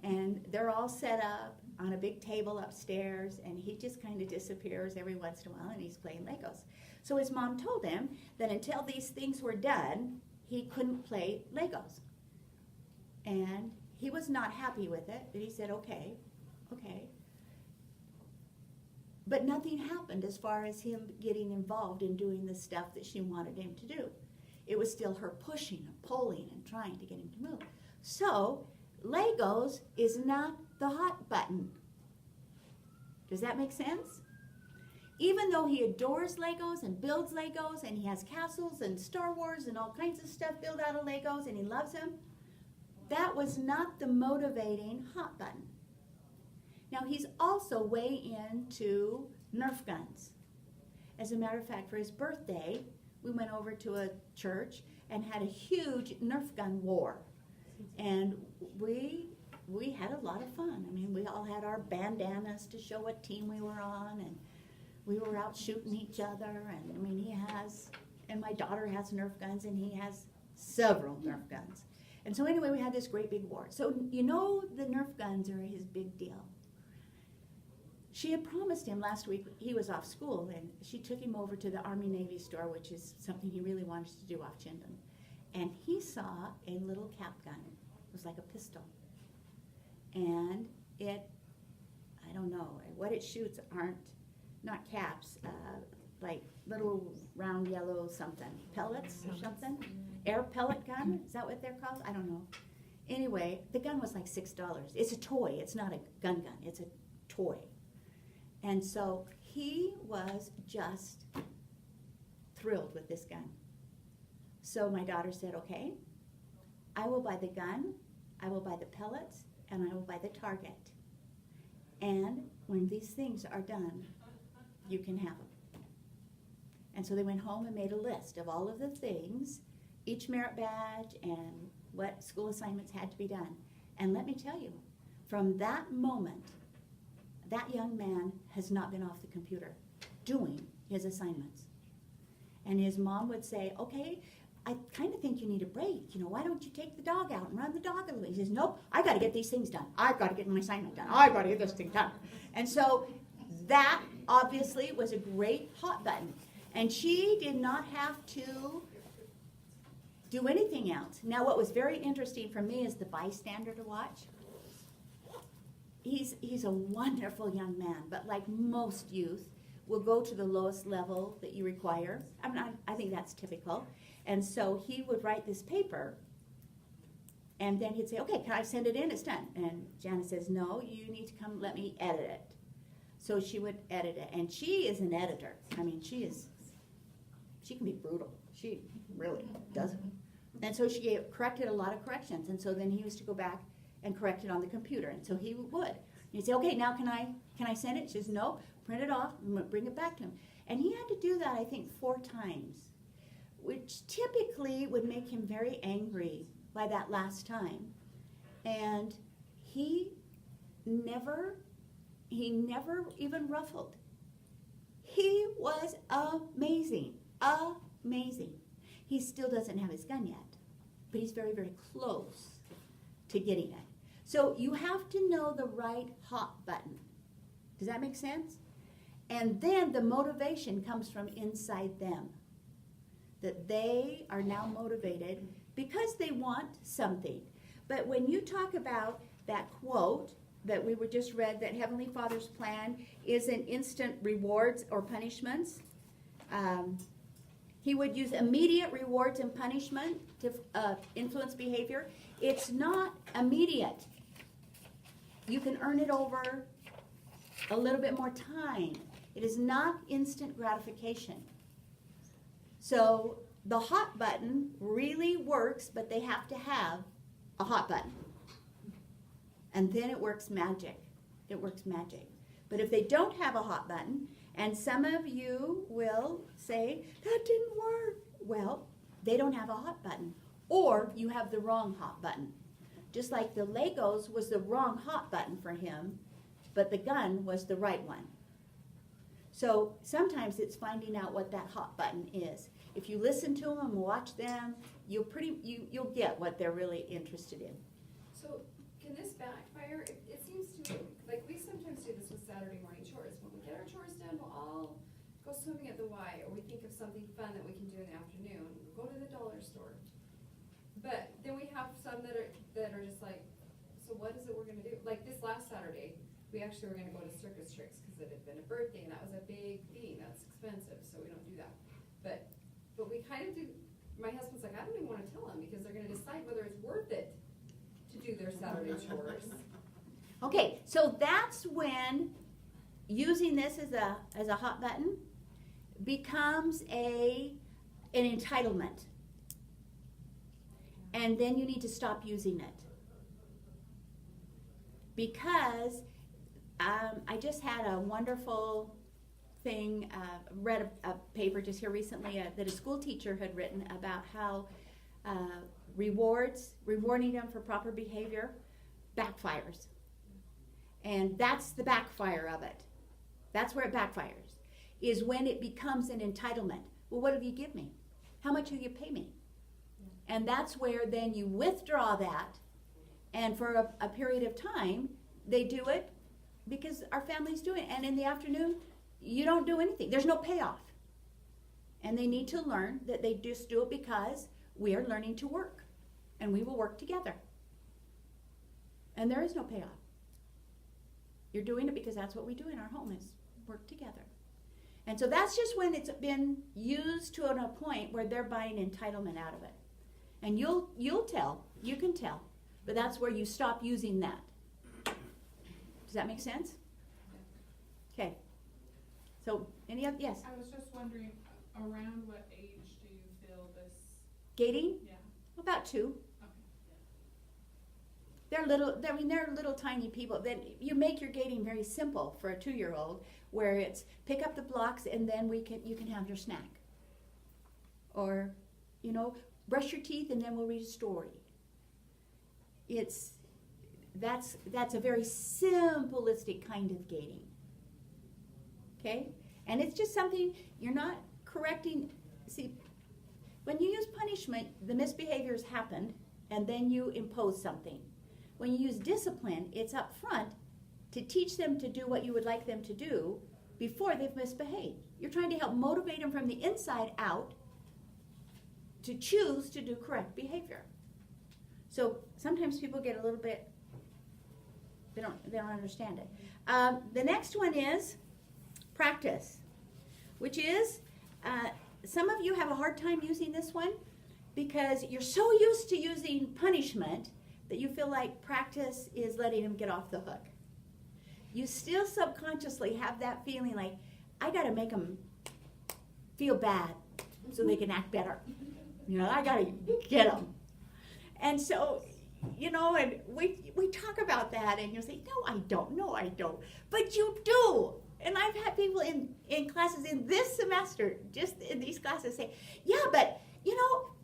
And they're all set up on a big table upstairs, and he just kind of disappears every once in a while, and he's playing Legos. So his mom told him that until these things were done, he couldn't play Legos. And he was not happy with it, but he said, okay. But nothing happened as far as him getting involved in doing the stuff that she wanted him to do. It was still her pushing and pulling and trying to get him to move. So Legos is not the hot button. Does that make sense? Even though he adores Legos and builds Legos and he has castles and Star Wars and all kinds of stuff built out of Legos and he loves them, that was not the motivating hot button. Now he's also way into Nerf guns. As a matter of fact, for his birthday, we went over to a church and had a huge Nerf gun war. And we had a lot of fun. I mean, we all had our bandanas to show what team we were on, and we were out shooting each other. And I mean, and my daughter has Nerf guns, and he has several Nerf guns. And so anyway, we had this great big war. So you know the Nerf guns are his big deal. She had promised him last week, he was off school, and she took him over to the Army-Navy store, which is something he really wanted to do off Chinden. And he saw a little cap gun. It was like a pistol. And I don't know, what it shoots aren't, not caps, like little round yellow something, pellets or something? Air pellet gun, is that what they're called? I don't know. Anyway, the gun was like $6. It's a toy, it's not a gun, it's a toy. And so he was just thrilled with this gun. So my daughter said, okay, I will buy the gun, I will buy the pellets, and I will buy the target. And when these things are done, you can have them. And so they went home and made a list of all of the things, each merit badge and what school assignments had to be done. And let me tell you, from that moment, that young man has not been off the computer doing his assignments. And his mom would say, okay, I kind of think you need a break. Why don't you take the dog out and run the dog a little bit? He says, nope, I got to get these things done. I've got to get my assignment done. I've got to get this thing done. And so that obviously was a great hot button. And she did not have to do anything else. Now what was very interesting for me is the bystander to watch. He's a wonderful young man, but like most youth, will go to the lowest level that you require. I think that's typical. And so he would write this paper, and then he'd say, okay, can I send it in? It's done. And Janice says, no, you need to come let me edit it. So she would edit it, and she is an editor. I mean, she can be brutal. She really does it. And so she corrected a lot of corrections, and so then he used to go back and correct it on the computer, and so he would. He'd say, okay, now can I send it? She says, no, print it off, and bring it back to him. And he had to do that, I think, 4 times, which typically would make him very angry by that last time. And he never even ruffled. He was amazing, amazing. He still doesn't have his gun yet, but he's very, very close to getting it. So you have to know the right hot button. Does that make sense? And then the motivation comes from inside them. That they are now motivated because they want something. But when you talk about that quote that we were just read, that Heavenly Father's plan isn't instant rewards or punishments. He would use immediate rewards and punishment to influence behavior. It's not immediate. You can earn it over a little bit more time. It is not instant gratification. So the hot button really works, but they have to have a hot button. And then it works magic. It works magic. But if they don't have a hot button, and some of you will say, that didn't work. Well, they don't have a hot button. Or you have the wrong hot button. Just like the Legos was the wrong hot button for him, but the gun was the right one. So sometimes it's finding out what that hot button is. If you listen to them and watch them, you'll get what they're really interested in. So can this backfire? It seems to me, like, we sometimes do this with Saturday morning chores. When we get our chores done, we'll all go swimming at the Y, or we think of something fun that we can do in the afternoon, go to the dollar store. But then we have some that are just like, so what is it we're gonna do? Like this last Saturday, we actually were gonna go to Circus Tricks, cause it had been a birthday, and that was a big thing, that's expensive, so we don't do that. But we kind of do, my husband's like, I don't even wanna tell them, because they're gonna decide whether it's worth it to do their Saturday chores. Okay, so that's when using this as a hot button becomes an entitlement. And then you need to stop using it. Because I just had a wonderful thing, read a paper just here recently that a school teacher had written about how rewarding them for proper behavior backfires. And that's the backfire of it. That's where it backfires, is when it becomes an entitlement. Well, what have you give me? How much will you pay me? And that's where then you withdraw that, and for a period of time, they do it because our families do it. And in the afternoon, you don't do anything. There's no payoff. And they need to learn that they just do it because we are learning to work, and we will work together. And there is no payoff. You're doing it because that's what we do in our home, is work together. And so that's just when it's been used to a point where they're buying entitlement out of it. And you'll tell, you can tell, but that's where you stop using that. Does that make sense? Okay. So, yes? I was just wondering, around what age do you feel this? Gating? Yeah. About 2. Okay. They're little tiny people. Then you make your gating very simple for a 2-year-old, where it's pick up the blocks and then you can have your snack. Or, brush your teeth and then we'll read a story. That's a very simplistic kind of gating. Okay? And it's just something you're not correcting. See, when you use punishment, the misbehaviors happened and then you impose something. When you use discipline, it's up front to teach them to do what you would like them to do before they've misbehaved. You're trying to help motivate them from the inside out to choose to do correct behavior. So sometimes people get a little bit, they don't understand it. The next one is practice, which is, some of you have a hard time using this one because you're so used to using punishment that you feel like practice is letting them get off the hook. You still subconsciously have that feeling like, I gotta make them feel bad so they can act better. I gotta get them. And so, and we talk about that, and you'll say, no, I don't. But you do. And I've had people in classes in this semester, just in these classes, say, yeah, but,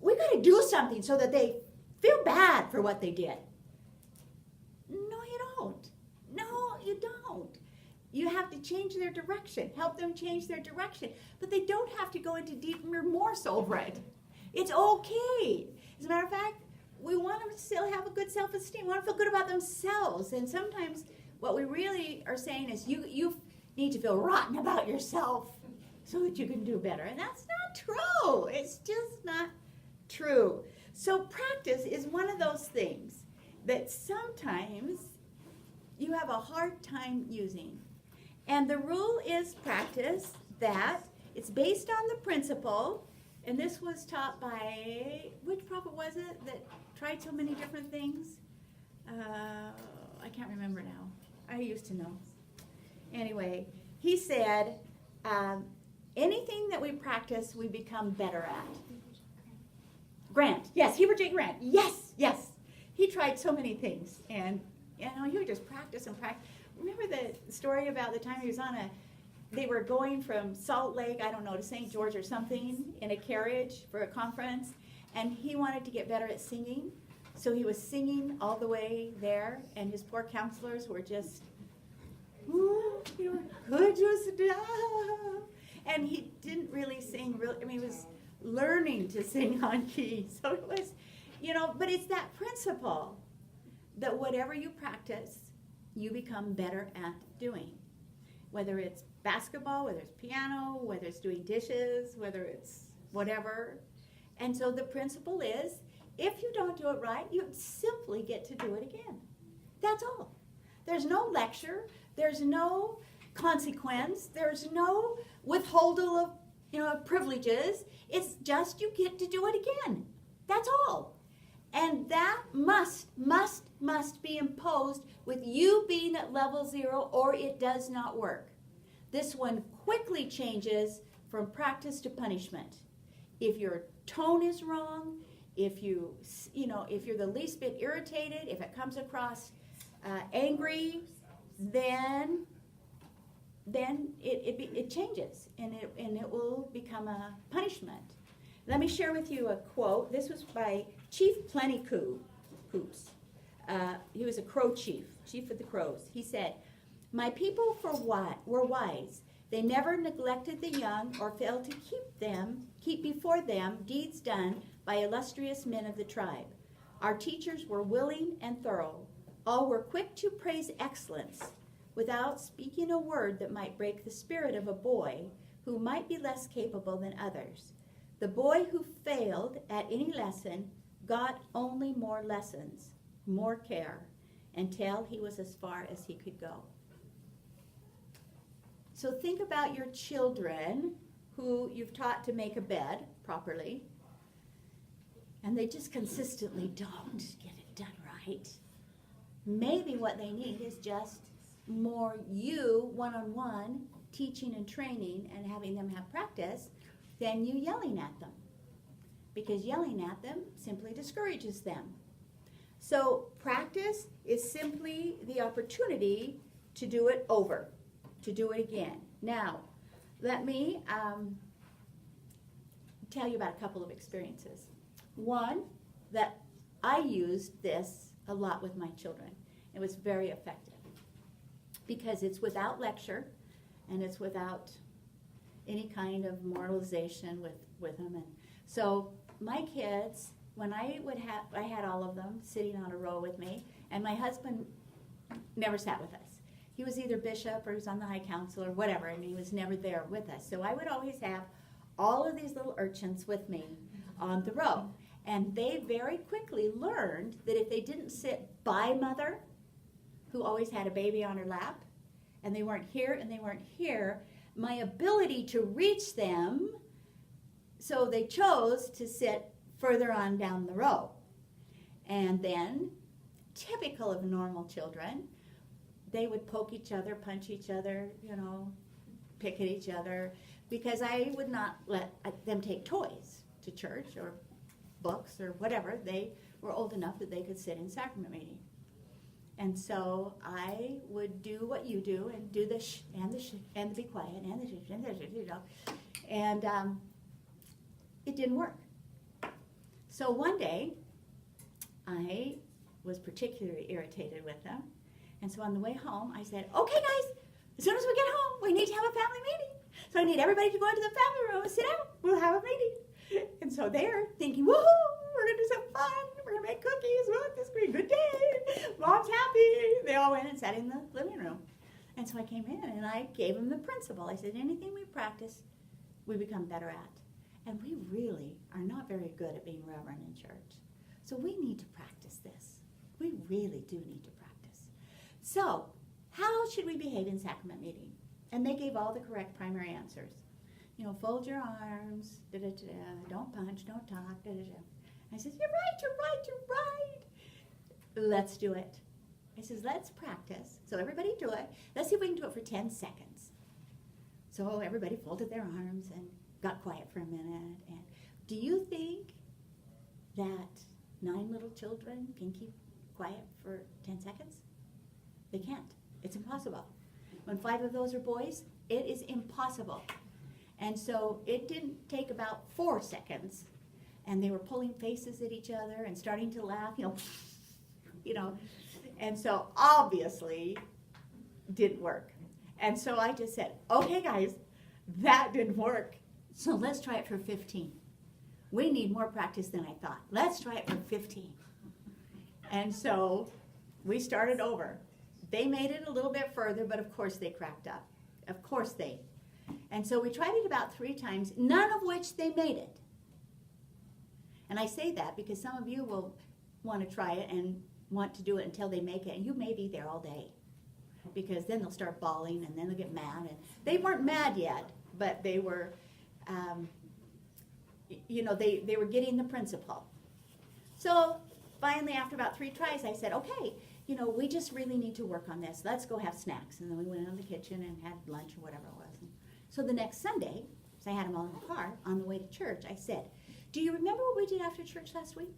we gotta do something so that they feel bad for what they did. No, you don't. No, you don't. You have to change their direction, help them change their direction. But they don't have to go into deep remorse over it. It's okay. As a matter of fact, we want them to still have a good self-esteem. We want to feel good about themselves. And sometimes what we really are saying is you need to feel rotten about yourself so that you can do better. And that's not true. It's just not true. So practice is one of those things that sometimes you have a hard time using. And the rule is practice that it's based on the principle, and this was taught by, which prophet was it that tried so many different things? I can't remember now. I used to know. Anyway, he said, anything that we practice, we become better at. Grant, yes, Heber J. Grant, yes. He tried so many things, and he would just practice and practice. Remember the story about the time he was they were going from Salt Lake, to St. George or something, in a carriage for a conference, and he wanted to get better at singing, so he was singing all the way there, and his poor counselors were just, could you stop? And he didn't really sing, he was learning to sing on key, so it was, but it's that principle that whatever you practice, you become better at doing. Whether it's basketball, whether it's piano, whether it's doing dishes, whether it's whatever. And so the principle is, if you don't do it right, you simply get to do it again. That's all. There's no lecture. There's no consequence. There's no withholdal of privileges. It's just you get to do it again. That's all. And that must be imposed with you being at level 0, or it does not work. This one quickly changes from practice to punishment. If your tone is wrong, if you're the least bit irritated, if it comes across angry, then it changes, and it will become a punishment. Let me share with you a quote. This was by Chief Plentycoops. He was a crow chief of the crows. He said, "My people were wise. They never neglected the young or failed to keep before them deeds done by illustrious men of the tribe. Our teachers were willing and thorough. All were quick to praise excellence, without speaking a word that might break the spirit of a boy who might be less capable than others. The boy who failed at any lesson got only more lessons, more care, until he was as far as he could go." So think about your children who you've taught to make a bed properly, and they just consistently don't get it done right. Maybe what they need is just more you one-on-one teaching and training and having them have practice than you yelling at them, because yelling at them simply discourages them. So practice is simply the opportunity to do it over, to do it again. Now, let me tell you about a couple of experiences. One, that I used this a lot with my children. It was very effective because it's without lecture and it's without any kind of moralization with them. And so my kids, when I had all of them sitting on a row with me, and my husband never sat with us. He was either bishop or he was on the high council or whatever, and he was never there with us. So I would always have all of these little urchins with me on the row. And they very quickly learned that if they didn't sit by mother, who always had a baby on her lap, and they weren't here and they weren't here, my ability to reach them, so they chose to sit further on down the row. And then, typical of normal children, they would poke each other, punch each other, pick at each other, because I would not let them take toys to church or books or whatever. They were old enough that they could sit in sacrament meeting. And so I would do what you do and do the shh and the shh and the be quiet and the shh and the shh, and it didn't work. So one day, I was particularly irritated with them. And so on the way home, I said, "Okay, guys, as soon as we get home, we need to have a family meeting. So I need everybody to go into the family room and sit down. We'll have a meeting." And so they're thinking, "Woohoo, we're going to do some fun. We're going to make cookies. Look, this is a good day. Mom's happy." They all went and sat in the living room. And so I came in and I gave them the principle. I said, anything we practice, we become better at. And we really are not very good at being reverent in church. So we need to practice this. We really do need to practice. So, how should we behave in sacrament meeting? And they gave all the correct primary answers. Fold your arms, don't punch, don't talk, I said, you're right. Let's do it. I says, let's practice. So everybody do it. Let's see if we can do it for 10 seconds. So everybody folded their arms and got quiet for a minute. And do you think that 9 little children can keep quiet for 10 seconds? They can't. It's impossible. When 5 of those are boys, it is impossible. And so it didn't take about 4 seconds. And they were pulling faces at each other and starting to laugh, And so obviously didn't work. And so I just said, okay, guys, that didn't work. So let's try it for 15. We need more practice than I thought. Let's try it for 15. And so we started over. They made it a little bit further, but of course they cracked up. Of course they. And so we tried it about 3 times, none of which they made it. And I say that because some of you will want to try it and want to do it until they make it, and you may be there all day. Because then they'll start bawling, and then they'll get mad. And they weren't mad yet, but they were, they were getting the principle. So finally, after about 3 tries, I said, okay, we just really need to work on this. Let's go have snacks. And then we went in the kitchen and had lunch or whatever it was. So the next Sunday, so I had them all in the car, on the way to church, I said, do you remember what we did after church last week?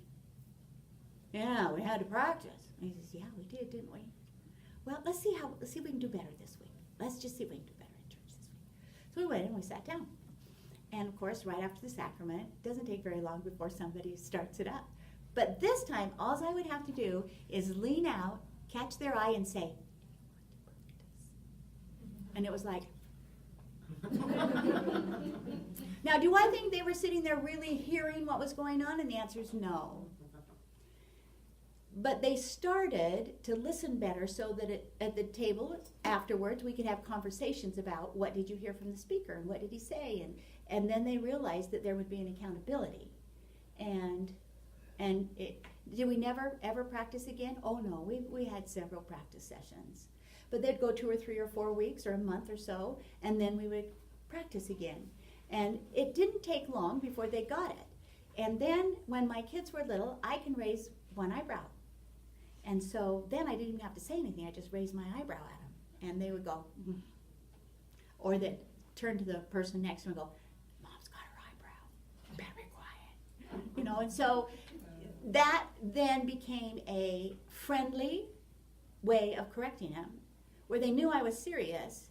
Yeah, we had to practice. And he says, yeah, we did, didn't we? Well, let's see if we can do better this week. Let's just see if we can do better in church this week. So we went and we sat down. And of course, right after the sacrament, it doesn't take very long before somebody starts it up. But this time, all I would have to do is lean out, catch their eye, and say, and it was like, now, do I think they were sitting there really hearing what was going on? And the answer is no. But they started to listen better so that at the table afterwards we could have conversations about what did you hear from the speaker and what did he say, and then they realized that there would be an accountability. And did we never ever practice again? Oh no, we had several practice sessions. But they'd go 2 or 3 or 4 weeks or a month or so, and then we would practice again. And it didn't take long before they got it. And then when my kids were little, I can raise one eyebrow. And so then I didn't even have to say anything. I just raised my eyebrow at them. And they would go, mm. Or they'd turn to the person next to them and go, Mom's got her eyebrow. You better be quiet. And so that then became a friendly way of correcting them, where they knew I was serious,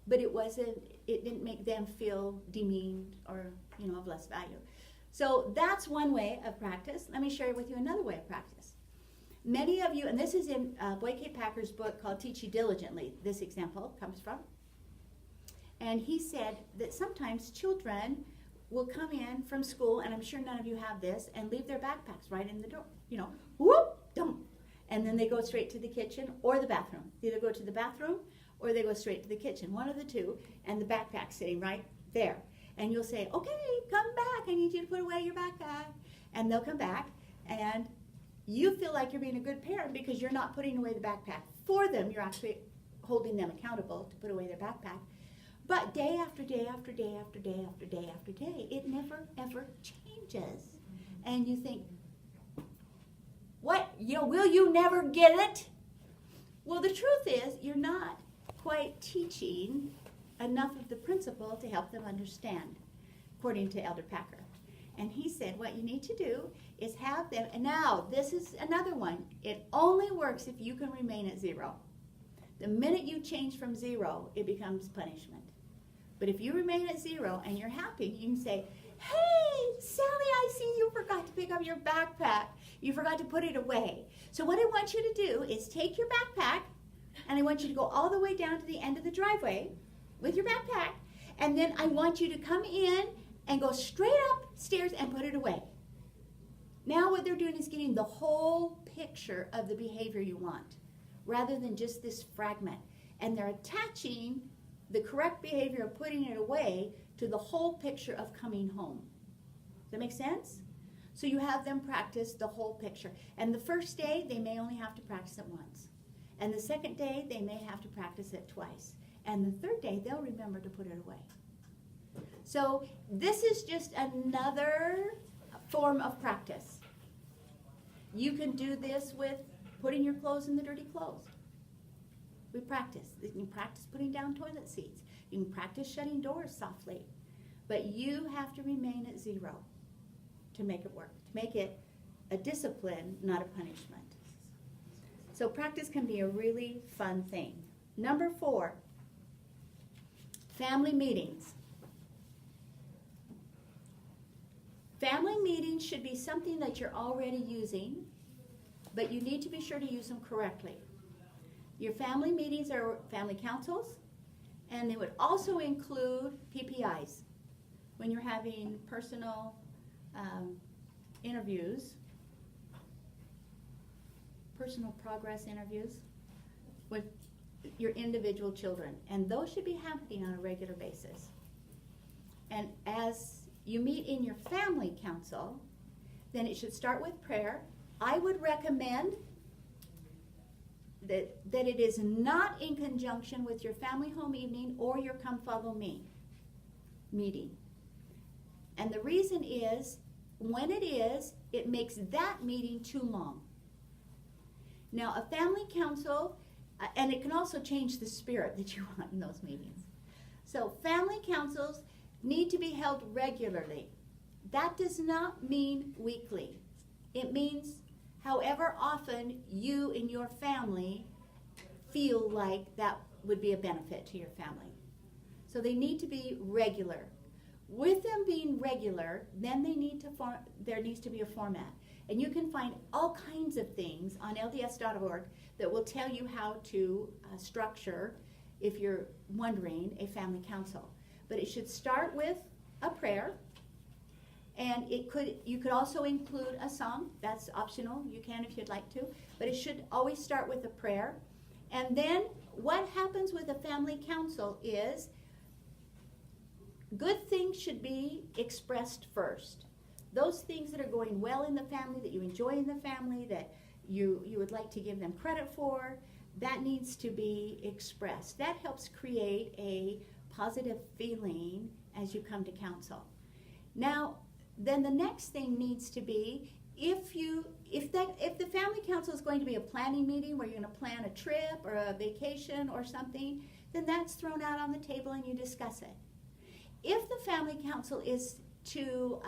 but it didn't make them feel demeaned or, of less value. So that's one way of practice. Let me share with you another way of practice. Many of you, and this is in Boyd K. Packer's book called Teach You Diligently, this example comes from. And he said that sometimes children will come in from school, and I'm sure none of you have this, and leave their backpacks right in the door. Whoop, dump. And then they go straight to the kitchen or the bathroom. They either go to the bathroom or they go straight to the kitchen, one of the two, and the backpack's sitting right there. And you'll say, okay, come back. I need you to put away your backpack. And they'll come back, and you feel like you're being a good parent because you're not putting away the backpack for them. You're actually holding them accountable to put away their backpack. But day after day after day after day after day after day, it never, ever changes. And you think, what? Will you never get it? Well, the truth is, you're not quite teaching enough of the principle to help them understand, according to Elder Packer. And he said, what you need to do is have them, and now this is another one. It only works if you can remain at 0. The minute you change from 0, it becomes punishment. But if you remain at 0 and you're happy, you can say, hey, Sally, I see you forgot to pick up your backpack. You forgot to put it away. So what I want you to do is take your backpack, and I want you to go all the way down to the end of the driveway with your backpack, and then I want you to come in and go straight upstairs and put it away. Now what they're doing is getting the whole picture of the behavior you want, rather than just this fragment. And they're attaching the correct behavior of putting it away to the whole picture of coming home. Does that make sense? So you have them practice the whole picture. And the first day, they may only have to practice it once. And the second day, they may have to practice it twice. And the third day, they'll remember to put it away. So this is just another form of practice. You can do this with putting your clothes in the dirty clothes. We practice. You can practice putting down toilet seats. You can practice shutting doors softly. But you have to remain at 0 to make it work, to make it a discipline, not a punishment. So practice can be a really fun thing. Number 4, family meetings. Family meetings should be something that you're already using, but you need to be sure to use them correctly. Your family meetings are family councils, and they would also include PPIs. When you're having personal interviews, personal progress interviews with your individual children, and those should be happening on a regular basis. And as you meet in your family council, then it should start with prayer. I would recommend that it is not in conjunction with your family home evening or your Come Follow Me meeting. And the reason is, when it is, it makes that meeting too long. Now, a family council, and it can also change the spirit that you want in those meetings. So family councils need to be held regularly. That does not mean weekly. It means however often you and your family feel like that would be a benefit to your family. So they need to be regular. With them being regular, then there needs to be a format. And you can find all kinds of things on LDS.org that will tell you how to structure, if you're wondering, a family council. But it should start with a prayer. And you could also include a song. That's optional. You can if you'd like to. But it should always start with a prayer. And then what happens with a family council is good things should be expressed first. Those things that are going well in the family, that you enjoy in the family, that you would like to give them credit for, that needs to be expressed. That helps create a positive feeling as you come to council. Now, then the next thing needs to be, if the family council is going to be a planning meeting where you're going to plan a trip or a vacation or something, then that's thrown out on the table and you discuss it. If the family council is to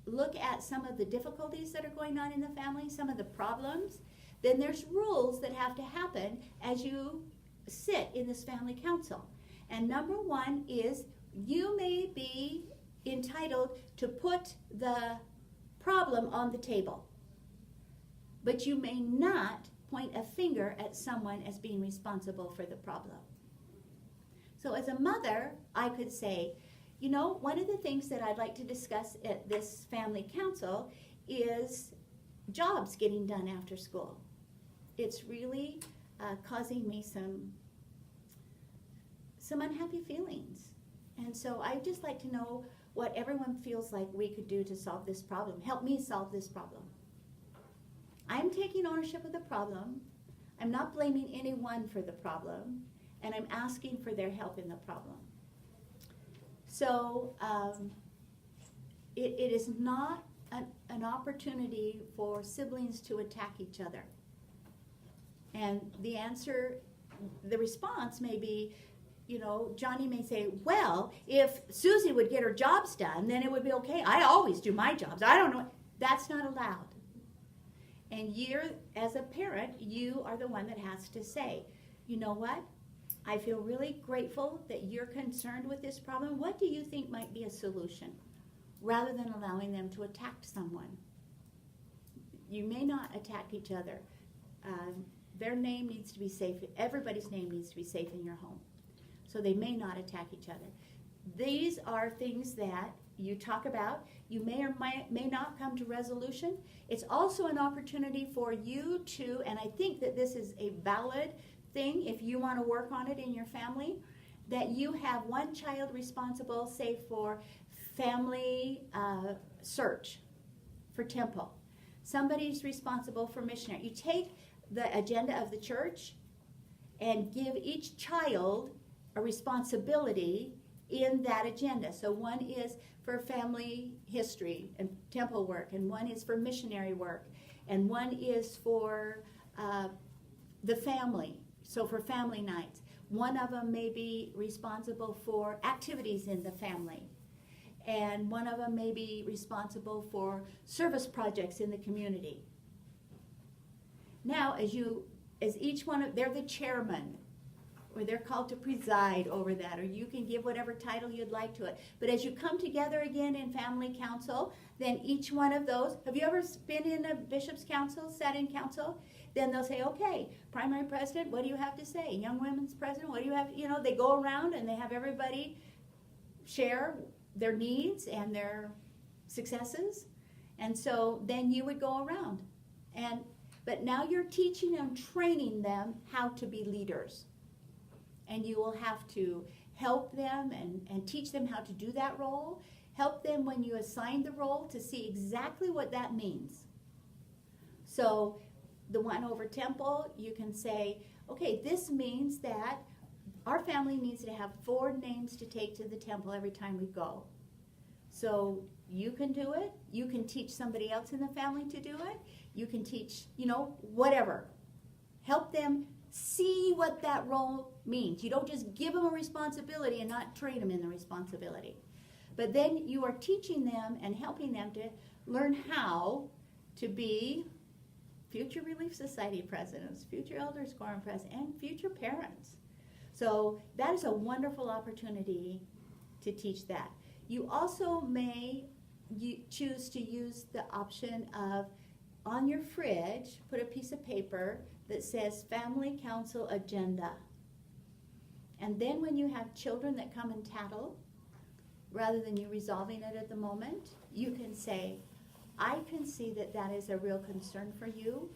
look at some of the difficulties that are going on in the family, some of the problems, then there's rules that have to happen as you sit in this family council. And number one is, you may be entitled to put the problem on the table, but you may not point a finger at someone as being responsible for the problem. So as a mother, I could say, you know, one of the things that I'd like to discuss at this family council is jobs getting done after school. It's really causing me some unhappy feelings. And so I'd just like to know what everyone feels like we could do to solve this problem. Help me solve this problem. I'm taking ownership of the problem. I'm not blaming anyone for the problem. And I'm asking for their help in the problem. So it is not an opportunity for siblings to attack each other. And the response may be, you know, Johnny may say, well, if Susie would get her jobs done, then it would be okay. I always do my jobs. I don't know. That's not allowed. And as a parent, you are the one that has to say, you know what? I feel really grateful that you're concerned with this problem. What do you think might be a solution? Rather than allowing them to attack someone. You may not attack each other. Their name needs to be safe. Everybody's name needs to be safe in your home. So they may not attack each other. These are things that you talk about. You may or may not come to resolution. It's also an opportunity for you to, and I think that this is a valid thing if you want to work on it in your family, that you have one child responsible, say, for family search for temple. Somebody's responsible for missionary. You take the agenda of the church and give each child a responsibility in that agenda. So one is for family history and temple work, and one is for missionary work, and one is for the family, so for family nights. One of them may be responsible for activities in the family, and one of them may be responsible for service projects in the community. Now, as each one they're the chairman, or they're called to preside over that, or you can give whatever title you'd like to it. But as you come together again in family council, then each one of those, have you ever been in a bishop's council, sat in council? Then they'll say, okay, primary president, what do you have to say? Young women's president, what do you have? You know, they go around and they have everybody share their needs and their successes. And so then you would go around. And But now you're teaching and training them how to be leaders. And you will have to help them and teach them how to do that role. Help them when you assign the role to see exactly what that means. So the one over temple, you can say, okay, this means that our family needs to have 4 names to take to the temple every time we go. So you can do it. You can teach somebody else in the family to do it. You can teach, whatever. Help them see what that role means. You don't just give them a responsibility and not train them in the responsibility. But then you are teaching them and helping them to learn how to be future Relief Society presidents, future Elders Quorum presidents, and future parents. So that is a wonderful opportunity to teach that. You also may choose to use the option of, on your fridge, put a piece of paper that says Family Council Agenda. And then when you have children that come and tattle, rather than you resolving it at the moment, you can say, I can see that that is a real concern for you.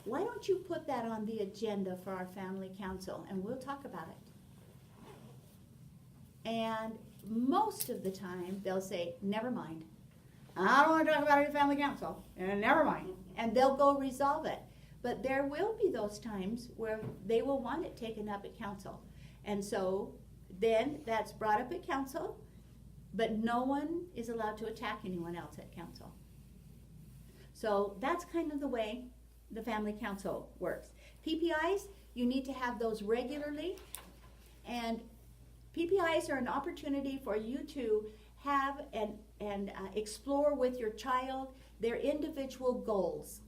Why don't you put that on the agenda for our family council and we'll talk about it. And most of the time they'll say, never mind. I don't want to talk about it at family council. And never mind. And they'll go resolve it. But there will be those times where they will want it taken up at council. And so then that's brought up at council, but no one is allowed to attack anyone else at council. So that's kind of the way the family council works. PPIs, you need to have those regularly. And PPIs are an opportunity for you to have and explore with your child their individual goals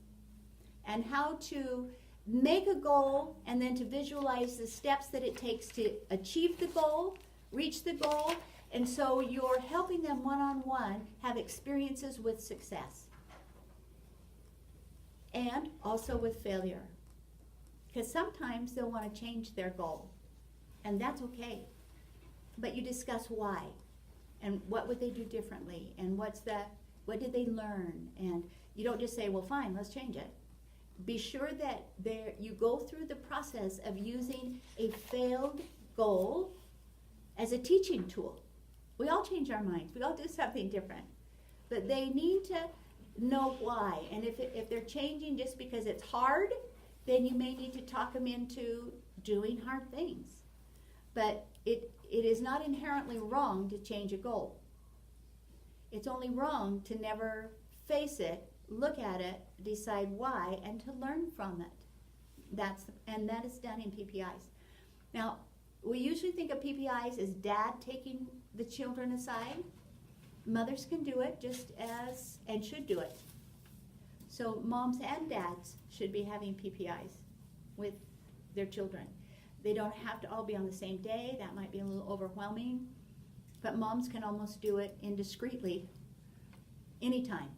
and how to make a goal and then to visualize the steps that it takes to achieve the goal, reach the goal, and so you're helping them one-on-one have experiences with success and also with failure. Because sometimes they'll want to change their goal, and that's okay. But you discuss why and what would they do differently and what did they learn, and you don't just say, well, fine, let's change it. Be sure that you go through the process of using a failed goal as a teaching tool. We all change our minds. We all do something different. But they need to know why. And if they're changing just because it's hard, then you may need to talk them into doing hard things. But it is not inherently wrong to change a goal. It's only wrong to never face it, look at it, decide why, and to learn from it. That is done in PPIs. Now, we usually think of PPIs as dad taking the children aside. Mothers can do it just as, and should do it. So moms and dads should be having PPIs with their children. They don't have to all be on the same day. That might be a little overwhelming. But moms can almost do it indiscreetly anytime.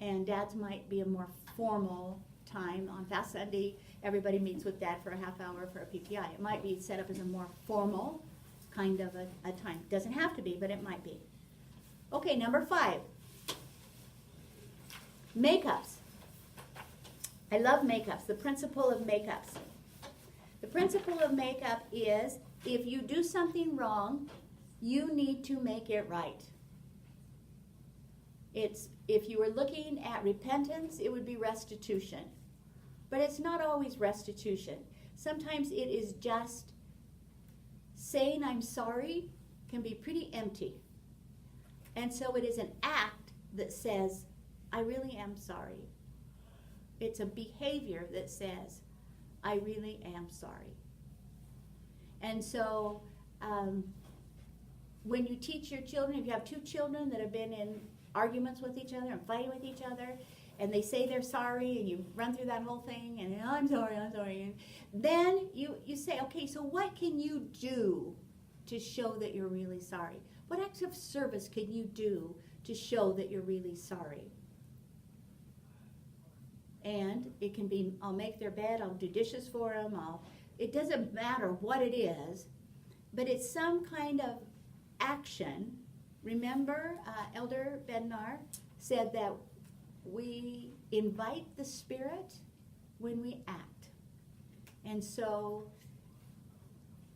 And dads might be a more formal time. On Fast Sunday, everybody meets with dad for a half hour for a PPI. It might be set up as a more formal kind of a time. It doesn't have to be, but it might be. Okay, number 5. Makeups. I love makeups. The principle of makeups. The principle of makeup is if you do something wrong, you need to make it right. If you were looking at repentance, it would be restitution. But it's not always restitution. Sometimes it is just saying I'm sorry can be pretty empty. And so it is an act that says, I really am sorry. It's a behavior that says, I really am sorry. And so when you teach your children, if you have 2 children that have been in arguments with each other and fighting with each other, and they say they're sorry, and you run through that whole thing, and I'm sorry, and then you say, okay, so what can you do to show that you're really sorry? What acts of service can you do to show that you're really sorry? And it can be, I'll make their bed, I'll do dishes for them, it doesn't matter what it is, but it's some kind of action. Remember, Elder Bednar said that we invite the Spirit when we act. And so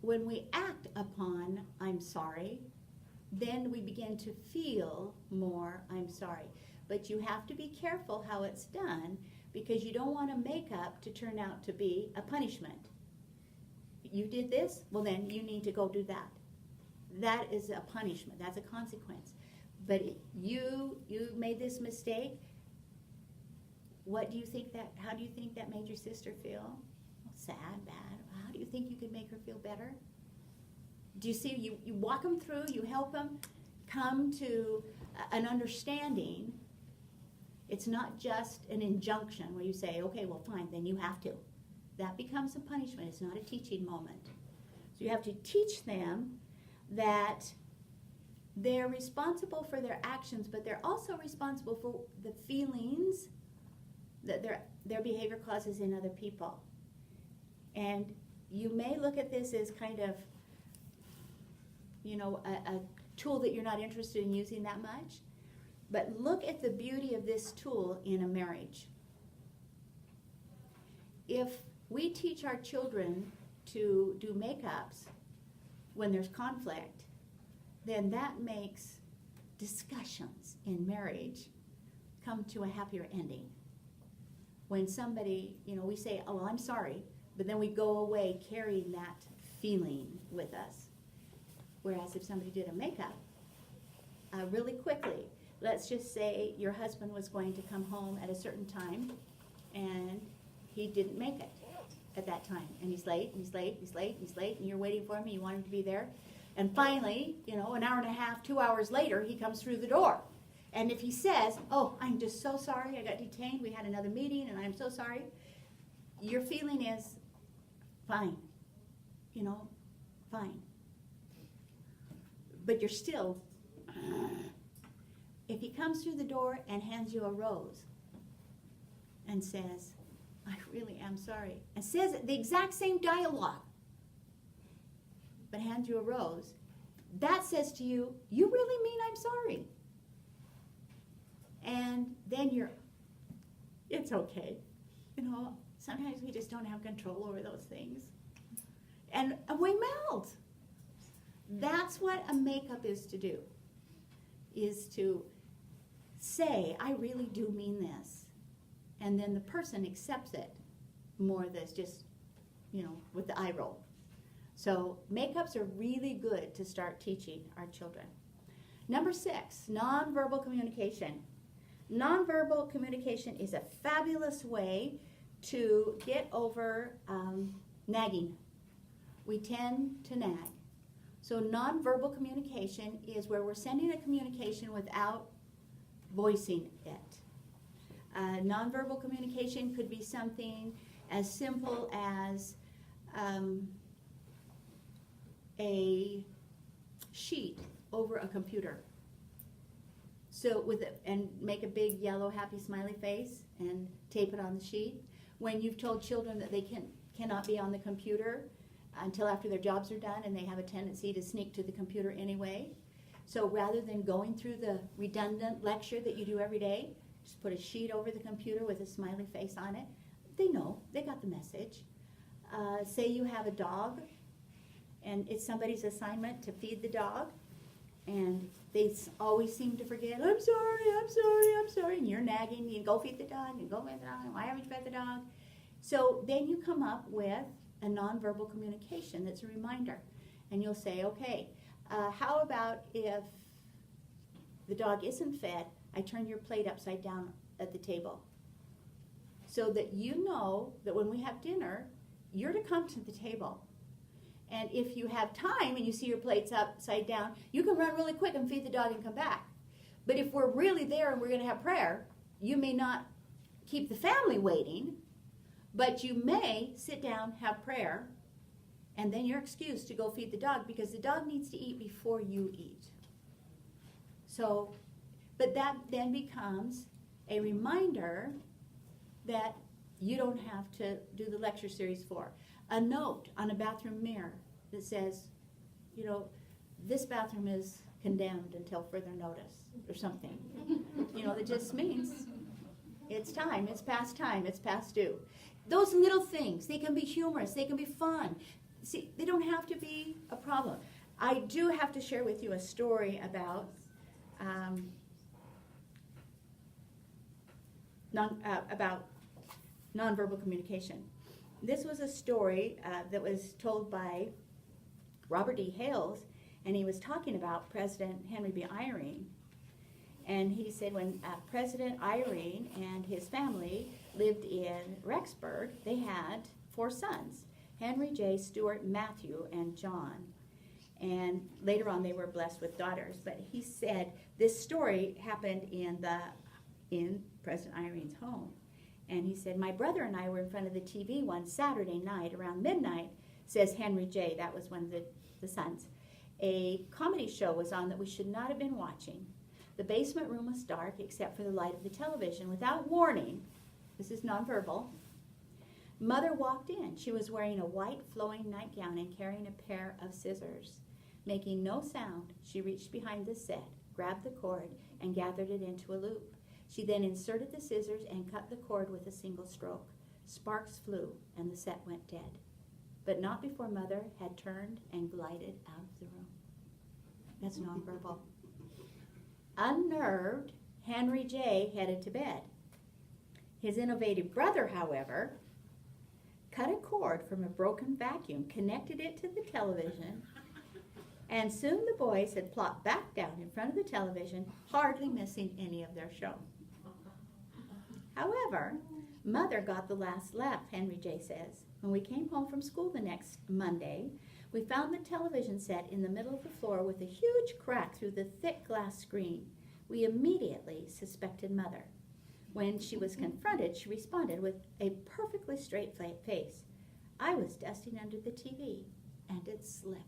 when we act upon I'm sorry, then we begin to feel more I'm sorry. But you have to be careful how it's done, because you don't want to make up to turn out to be a punishment. You did this, well then you need to go do that. That is a punishment, that's a consequence. But you made this mistake. What do you think how do you think that made your sister feel? Sad, bad. How do you think you could make her feel better? Do you see, you walk them through, you help them come to an understanding. It's not just an injunction where you say, okay, well fine, then you have to. That becomes a punishment, it's not a teaching moment. So you have to teach them that they're responsible for their actions, but they're also responsible for the feelings that their behavior causes in other people. And you may look at this as kind of, a tool that you're not interested in using that much, but look at the beauty of this tool in a marriage. If we teach our children to do make-ups when there's conflict, then that makes discussions in marriage come to a happier ending. When somebody, we say, oh, well, I'm sorry, but then we go away carrying that feeling with us. Whereas if somebody did a makeup, really quickly, let's just say your husband was going to come home at a certain time, and he didn't make it at that time. And he's late, and he's late, he's late, he's late, and you're waiting for him, and you want him to be there. And finally, an hour and a half, 2 hours later, he comes through the door. And if he says, oh, I'm just so sorry, I got detained, we had another meeting, and I'm so sorry, your feeling is, fine, fine. But you're still, if he comes through the door and hands you a rose and says, I really am sorry, and says the exact same dialogue, but hands you a rose, that says to you, you really mean I'm sorry. And then it's okay. Sometimes we just don't have control over those things. And we melt. That's what a makeup is to do, is to say, I really do mean this. And then the person accepts it more than just, with the eye roll. So makeups are really good to start teaching our children. Number 6, nonverbal communication. Nonverbal communication is a fabulous way to get over nagging. We tend to nag. So nonverbal communication is where we're sending a communication without voicing it. Nonverbal communication could be something as simple as a sheet over a computer. So and make a big yellow happy smiley face and tape it on the sheet. When you've told children that they cannot be on the computer until after their jobs are done, and they have a tendency to sneak to the computer anyway. So rather than going through the redundant lecture that you do every day, just put a sheet over the computer with a smiley face on it. They know, they got the message. Say you have a dog, and it's somebody's assignment to feed the dog, and they always seem to forget, I'm sorry, I'm sorry, I'm sorry, and you're nagging, you go feed the dog, and go feed the dog, and why haven't you fed the dog? So then you come up with a nonverbal communication that's a reminder, and you'll say, okay, how about if the dog isn't fed, I turn your plate upside down at the table, so that you know that when we have dinner, you're to come to the table. And if you have time and you see your plates upside down, you can run really quick and feed the dog and come back. But if we're really there and we're going to have prayer, you may not keep the family waiting, but you may sit down, have prayer, and then you're excused to go feed the dog, because the dog needs to eat before you eat. So, but that then becomes a reminder that you don't have to do the lecture series for. A note on a bathroom mirror that says, this bathroom is condemned until further notice, or something. That just means it's time, it's past due. Those little things, they can be humorous, they can be fun. See, they don't have to be a problem. I do have to share with you a story about nonverbal communication. This was a story that was told by Robert E. Hales, and he was talking about President Henry B. Eyring. And he said when President Eyring and his family lived in Rexburg, they had 4 sons, Henry J., Stuart, Matthew, and John. And later on they were blessed with daughters. But he said this story happened in President Eyring's home. And he said, my brother and I were in front of the TV one Saturday night around midnight, says Henry J., that was one of the sons. A comedy show was on that we should not have been watching. The basement room was dark except for the light of the television. Without warning, this is nonverbal, Mother walked in. She was wearing a white flowing nightgown and carrying a pair of scissors. Making no sound, she reached behind the set, grabbed the cord, and gathered it into a loop. She then inserted the scissors and cut the cord with a single stroke. Sparks flew, and the set went dead. But not before Mother had turned and glided out of the room. That's nonverbal. Unnerved, Henry J. headed to bed. His innovative brother, however, cut a cord from a broken vacuum, connected it to the television, and soon the boys had plopped back down in front of the television, hardly missing any of their show. However, Mother got the last laugh, Henry J. says. When we came home from school the next Monday, we found the television set in the middle of the floor with a huge crack through the thick glass screen. We immediately suspected Mother. When she was confronted, she responded with a perfectly straight face. I was dusting under the TV, and it slipped.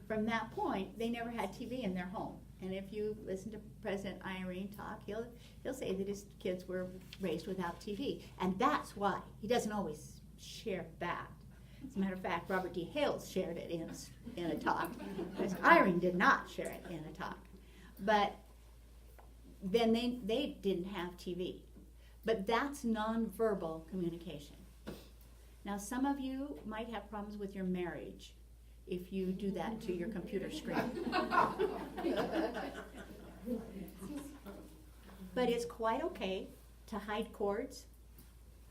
From that point, they never had TV in their home. And if you listen to President Eyring talk, he'll say that his kids were raised without TV. And that's why. He doesn't always share that. As a matter of fact, Robert D. Hales shared it in a talk. President Eyring did not share it in a talk. But then they didn't have TV. But that's nonverbal communication. Now, some of you might have problems with your marriage if you do that to your computer screen. But it's quite okay to hide cords,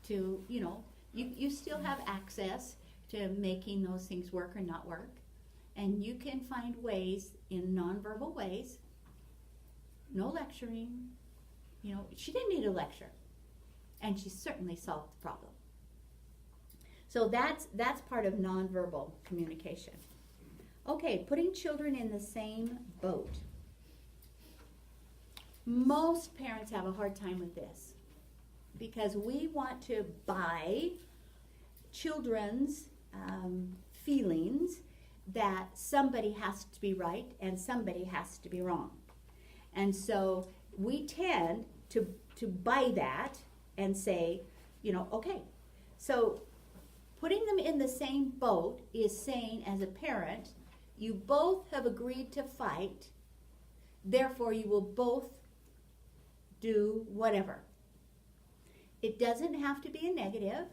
to, you still have access to making those things work or not work. And you can find ways, in nonverbal ways, no lecturing, she didn't need a lecture. And she certainly solved the problem. So that's part of nonverbal communication. Okay, putting children in the same boat. Most parents have a hard time with this because we want to buy children's feelings that somebody has to be right and somebody has to be wrong. And so we tend to buy that and say, okay. So putting them in the same boat is saying, as a parent, you both have agreed to fight, therefore you will both do whatever. It doesn't have to be a negative.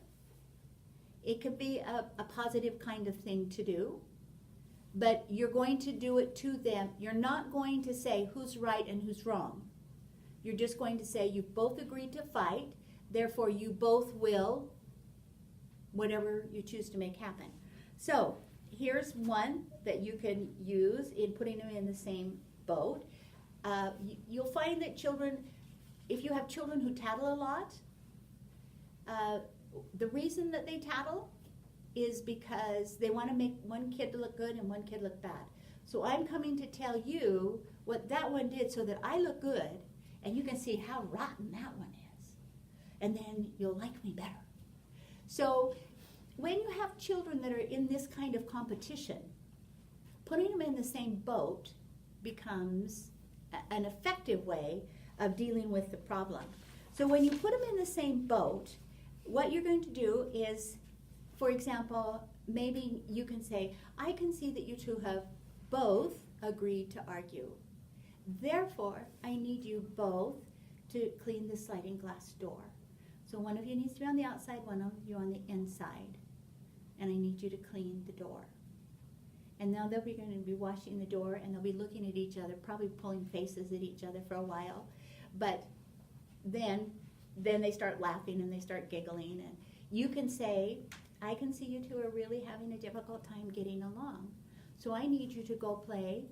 It could be a positive kind of thing to do, but you're going to do it to them. You're not going to say who's right and who's wrong. You're just going to say you've both agreed to fight, therefore you both will whatever you choose to make happen. So here's one that you can use in putting them in the same boat. You'll find that children, if you have children who tattle a lot, the reason that they tattle is because they want to make one kid look good and one kid look bad. So I'm coming to tell you what that one did so that I look good, and you can see how rotten that one is. And then you'll like me better. So when you have children that are in this kind of competition, putting them in the same boat becomes an effective way of dealing with the problem. So when you put them in the same boat, what you're going to do is, for example, maybe you can say, I can see that you two have both agreed to argue. Therefore, I need you both to clean the sliding glass door. So one of you needs to be on the outside, one of you on the inside. And I need you to clean the door. And now they'll be going to be washing the door, and they'll be looking at each other, probably pulling faces at each other for a while. But then they start laughing and they start giggling. And you can say, I can see you two are really having a difficult time getting along. So I need you to go play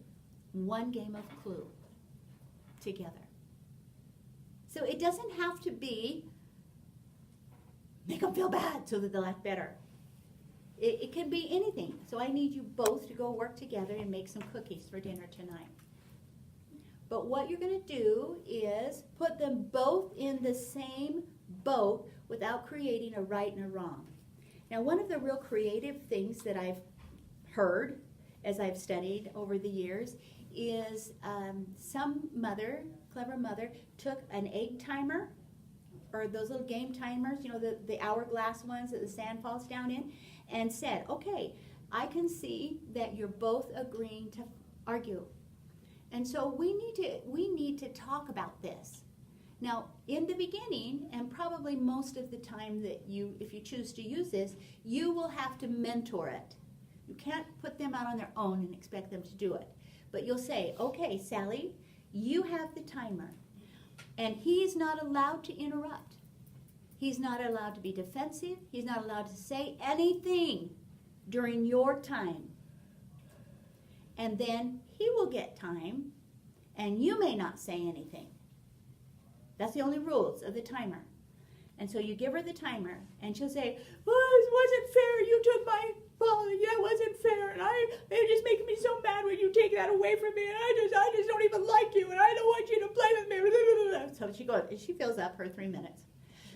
one game of Clue together. So it doesn't have to be make them feel bad so that they'll act better. It can be anything. So I need you both to go work together and make some cookies for dinner tonight. But what you're going to do is put them both in the same boat without creating a right and a wrong. Now, one of the real creative things that I've heard as I've studied over the years is some mother, clever mother, took an egg timer, or those little game timers, you know, the hourglass ones that the sand falls down in, and said, okay, I can see that you're both agreeing to argue. And so we need to talk about this. Now, in the beginning, and probably most of the time that if you choose to use this, you will have to mentor it. You can't put them out on their own and expect them to do it. But you'll say, okay, Sally, you have the timer. And he's not allowed to interrupt. He's not allowed to be defensive. He's not allowed to say anything during your time. And then he will get time, and you may not say anything. That's the only rules of the timer. And so you give her the timer, and she'll say, oh, it wasn't fair. You took my ball. Yeah, it wasn't fair. And it just makes me so mad when you take that away from me. And I just don't even like you. And I don't want you to play with me. So she goes, and she fills up her 3 minutes.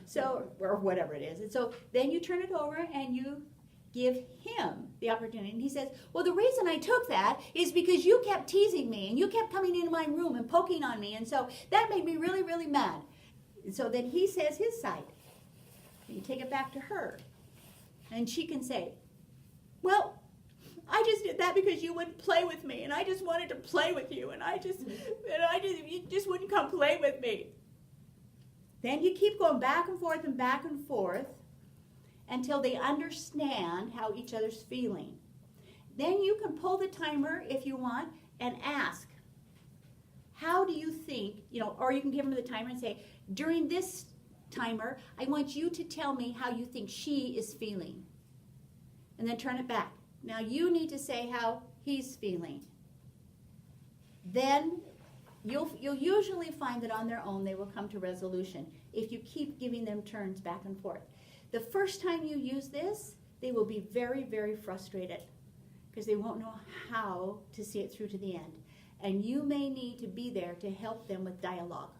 So, or whatever it is. And so then you turn it over and you give him the opportunity. And he says, well, the reason I took that is because you kept teasing me and you kept coming into my room and poking on me. And so that made me really, really mad. And so then he says his side. And you take it back to her. And she can say, well, I just did that because you wouldn't play with me. And I just wanted to play with you. And you just wouldn't come play with me. Then you keep going back and forth until they understand how each other's feeling. Then you can pull the timer if you want and ask, how do you think, or you can give them the timer and say, during this timer, I want you to tell me how you think she is feeling. And then turn it back. Now you need to say how he's feeling. Then you'll usually find that on their own they will come to resolution if you keep giving them turns back and forth. The first time you use this, they will be very, very frustrated because they won't know how to see it through to the end. And you may need to be there to help them with dialogue,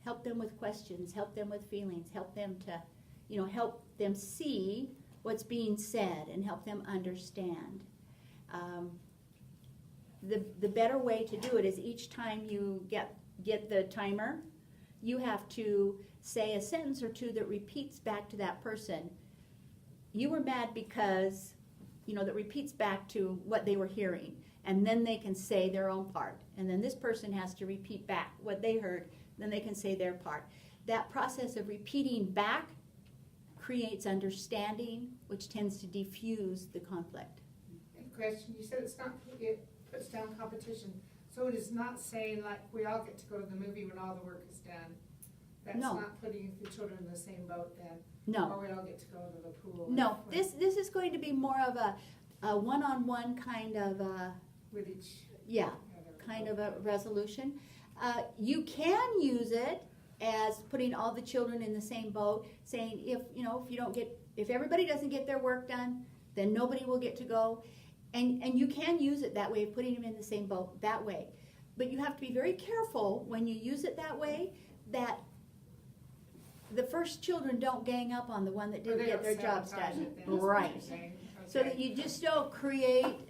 help them with questions, help them with feelings, help them to, help them see what's being said and help them understand. The better way to do it is each time you get the timer, you have to say a sentence or two that repeats back to that person. You were mad because, that repeats back to what they were hearing. And then they can say their own part. And then this person has to repeat back what they heard. Then they can say their part. That process of repeating back creates understanding, which tends to diffuse the conflict. Question, you said it puts down competition. So it is not saying like we all get to go to the movie when all the work is done. That's No. not putting the children in the same boat then. No. Or we all get to go to the pool. No, this is going to be more of a one-on-one kind of With each other. kind of a resolution. You can use it as putting all the children in the same boat, saying if everybody doesn't get their work done, then nobody will get to go. And you can use it that way, putting them in the same boat that way. But you have to be very careful when you use it that way that the first children don't gang up on the one that didn't get their jobs done. Right. So that you just don't create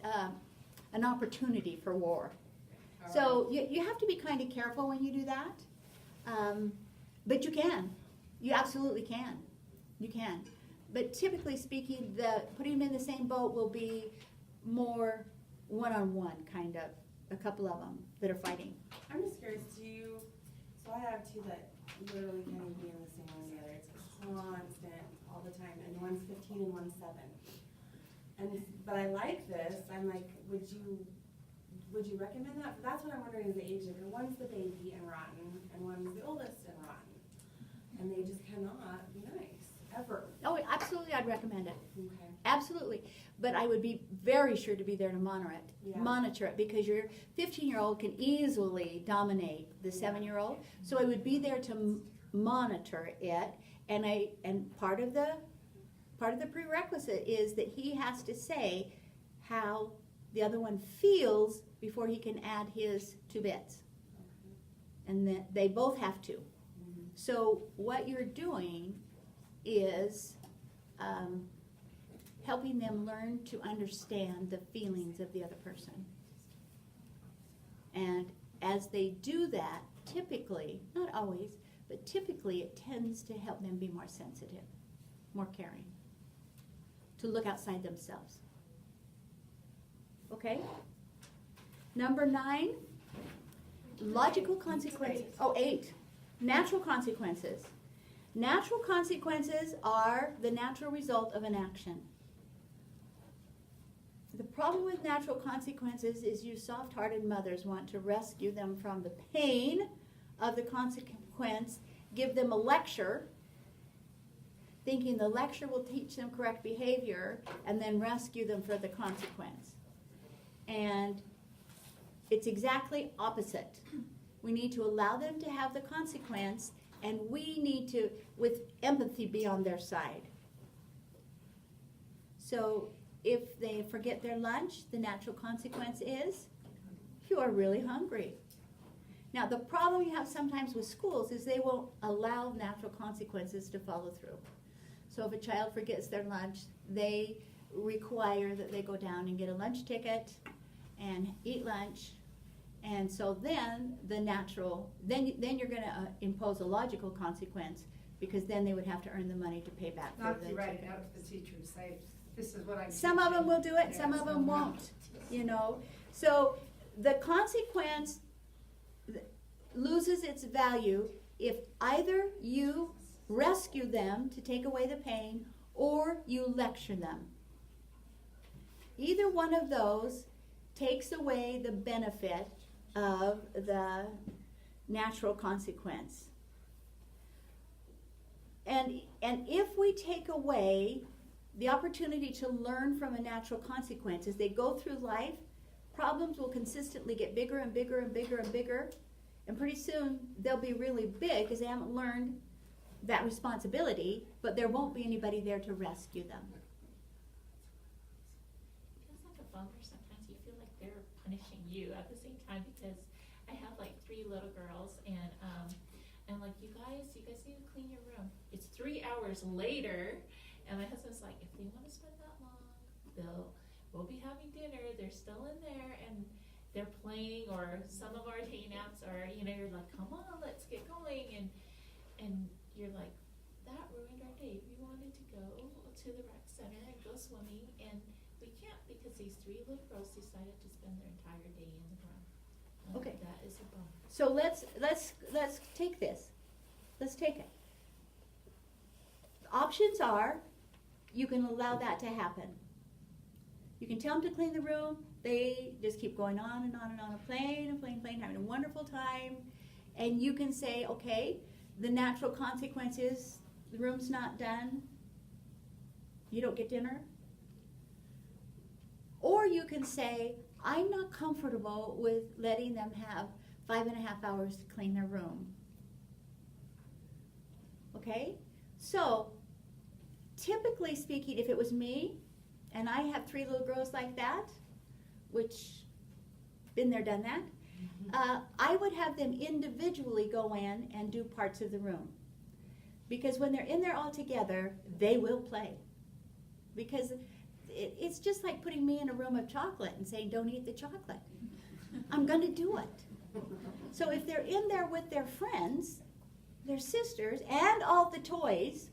an opportunity for war. So you have to be kind of careful when you do that. But you can. You absolutely can. You can. But typically speaking, putting them in the same boat will be more one-on-one kind of, a couple of them that are fighting. I'm just curious, so I have two that literally can't even be in the same room together. It's constant all the time, and one's 15 and one's 7. But I like this. I'm like, would you recommend that? That's what I'm wondering is the age difference. One's the baby and rotten, and one's the oldest and rotten, and they just cannot be nice ever. Oh, absolutely, I'd recommend it. Okay. Absolutely. But I would be very sure to be there to Yeah. monitor it, because your 15-year-old can easily dominate the 7-year-old. So I would be there to monitor it, and part of the prerequisite is that he has to say how the other one feels before he can add his 2 bits. And that they both have to. Mm-hmm. So what you're doing is helping them learn to understand the feelings of the other person. And as they do that, typically, not always, but typically it tends to help them be more sensitive, more caring, to look outside themselves. Okay? Number 9, logical consequences. 8. Natural consequences. Natural consequences are the natural result of an action. The problem with natural consequences is you soft-hearted mothers want to rescue them from the pain of the consequence, give them a lecture, thinking the lecture will teach them correct behavior, and then rescue them for the consequence. And it's exactly opposite. We need to allow them to have the consequence, and we need to, with empathy, be on their side. So if they forget their lunch, the natural consequence is you are really hungry. Now, the problem you have sometimes with schools is they won't allow natural consequences to follow through. So if a child forgets their lunch, they require that they go down and get a lunch ticket and eat lunch. And so then the natural, then you're going to impose a logical consequence, because then they would have to earn the money to pay back for Not the to write it ticket. out to the teacher and say, this is what I'm Some of them teaching. will do it, Yeah, some of them some won't, you know. So the consequence loses its value if either you rescue them to take away the pain or you lecture them. Either one of those takes away the benefit of the natural consequence. And if we take away the opportunity to learn from a natural consequence, as they go through life, problems will consistently get bigger and bigger and bigger and bigger, and pretty soon they'll be really big because they haven't learned that responsibility, but there won't be anybody there to rescue them. It feels like a bummer sometimes. You feel like they're punishing you at the same time, because I have like 3 little girls, and like, you guys need to clean your room. It's 3 hours later, and my husband's like, if they want to spend that long, we'll be having dinner. They're still in there, and they're playing, or some of our day naps are, you're like, come on, let's get going, and you're like, that ruined our day. We wanted to go to the rec center and go swimming, and we can't because these 3 little girls decided to spend their entire day in the room. Okay. That is a bummer. So let's take this. Let's take it. The options are, you can allow that to happen. You can tell them to clean the room. They just keep going on and on and on, playing, having a wonderful time. And you can say, okay, the natural consequence is the room's not done. You don't get dinner. Or you can say, I'm not comfortable with letting them have 5.5 hours to clean their room. Okay? So, typically speaking, if it was me, and I have 3 little girls like that, which, been there, done that, I would have them individually go in and do parts of the room. Because when they're in there all together, they will play. Because it's just like putting me in a room of chocolate and saying, don't eat the chocolate. I'm going to do it. So if they're in there with their friends, their sisters, and all the toys,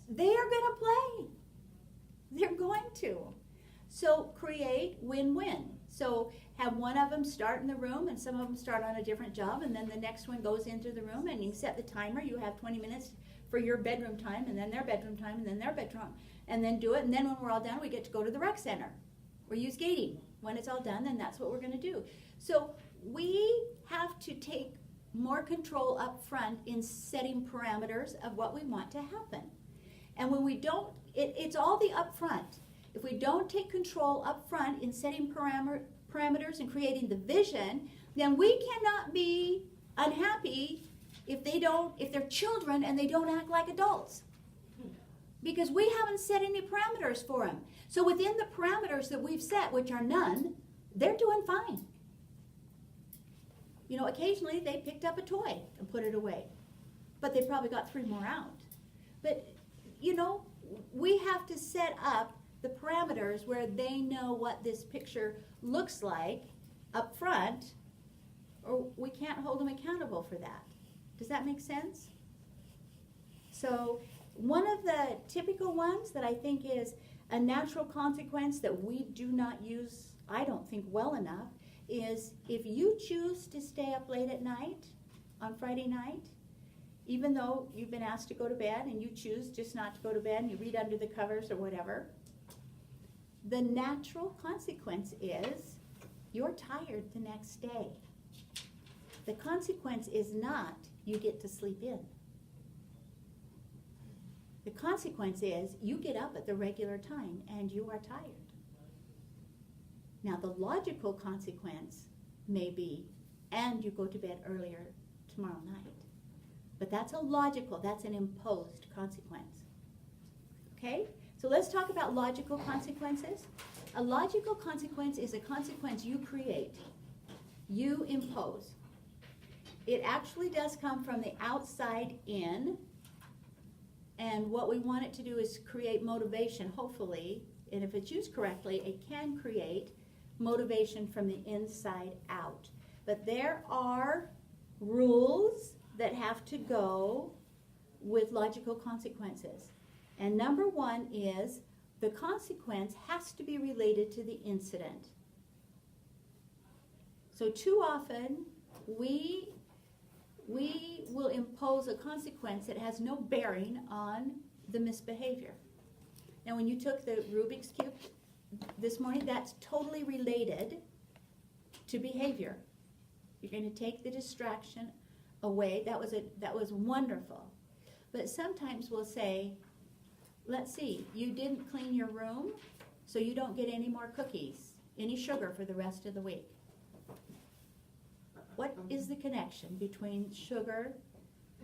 they are going to play. They're going to. So create win-win. So have one of them start in the room and some of them start on a different job, and then the next one goes into the room, and you set the timer. You have 20 minutes for your bedroom time, and then their bedroom time, and then their bedroom, and then do it. And then when we're all done, we get to go to the rec center or use gating. When it's all done, then that's what we're going to do. So we have to take more control up front in setting parameters of what we want to happen. And when we don't, it's all the upfront. If we don't take control up front in setting parameters and creating the vision, then we cannot be unhappy if they're children and they don't act like adults. Because we haven't set any parameters for them. So within the parameters that we've set, which are none, they're doing fine. You know, occasionally they picked up a toy and put it away. But they probably got 3 more out. But, you know, we have to set up the parameters where they know what this picture looks like up front, or we can't hold them accountable for that. Does that make sense? So one of the typical ones that I think is a natural consequence that we do not use, I don't think, well enough, is if you choose to stay up late at night on Friday night, even though you've been asked to go to bed and you choose just not to go to bed and you read under the covers or whatever, the natural consequence is you're tired the next day. The consequence is not you get to sleep in. The consequence is you get up at the regular time and you are tired. Now the logical consequence may be, and you go to bed earlier tomorrow night. But that's that's an imposed consequence. Okay? So let's talk about logical consequences. A logical consequence is a consequence you create, you impose. It actually does come from the outside in, and what we want it to do is create motivation, hopefully, and if it's used correctly, it can create motivation from the inside out. But there are rules that have to go with logical consequences. And number 1 is the consequence has to be related to the incident. So too often we will impose a consequence that has no bearing on the misbehavior. Now when you took the Rubik's Cube this morning, that's totally related to behavior. You're going to take the distraction away. That was wonderful. But sometimes we'll say, let's see, you didn't clean your room, so you don't get any more cookies, any sugar for the rest of the week. What is the connection between sugar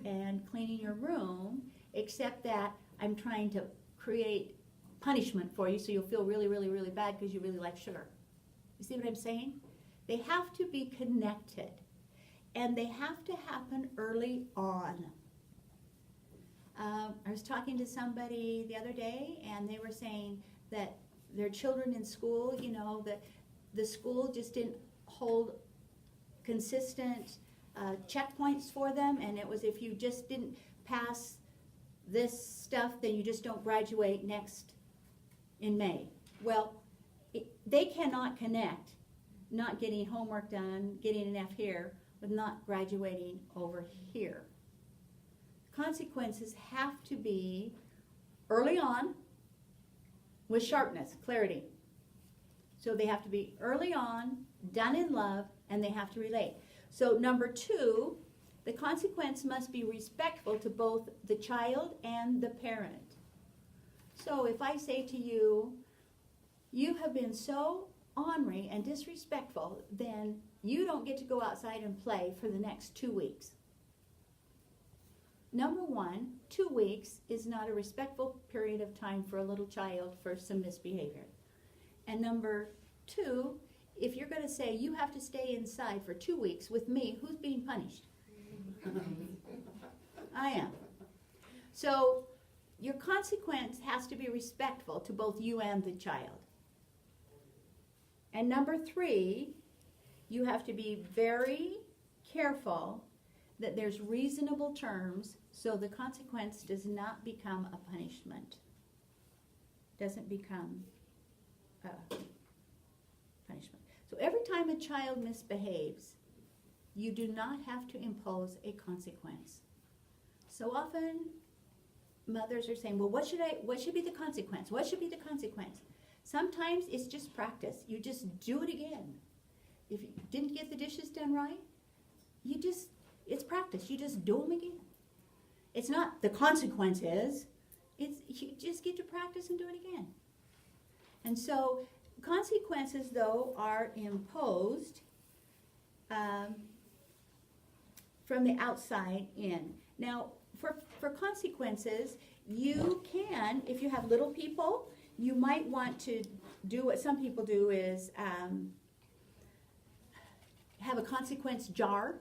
and cleaning your room, except that I'm trying to create punishment for you so you'll feel really, really, really bad because you really like sugar. You see what I'm saying? They have to be connected, and they have to happen early on. I was talking to somebody the other day, and they were saying that their children in school, you know, that the school just didn't hold consistent checkpoints for them, and it was if you just didn't pass this stuff, then you just don't graduate next in May. Well, they cannot connect not getting homework done, getting an F here, with not graduating over here. Consequences have to be early on with sharpness, clarity. So they have to be early on, done in love, and they have to relate. So number 2, the consequence must be respectful to both the child and the parent. So if I say to you, you have been so ornery and disrespectful, then you don't get to go outside and play for the next 2 weeks. Number 1, 2 weeks is not a respectful period of time for a little child for some misbehavior. And number 2, if you're going to say you have to stay inside for 2 weeks with me, who's being punished? I am. So your consequence has to be respectful to both you and the child. And number 3, you have to be very careful that there's reasonable terms so the consequence does not become a punishment. Doesn't become a punishment. So every time a child misbehaves, you do not have to impose a consequence. So often, mothers are saying, well, what should be the consequence? What should be the consequence? Sometimes it's just practice. You just do it again. If you didn't get the dishes done right, it's practice. You just do them again. It's not the consequence is, you just get to practice and do it again. And so consequences, though, are imposed from the outside in. Now, for consequences, you can, if you have little people, you might want to do what some people do is have a consequence jar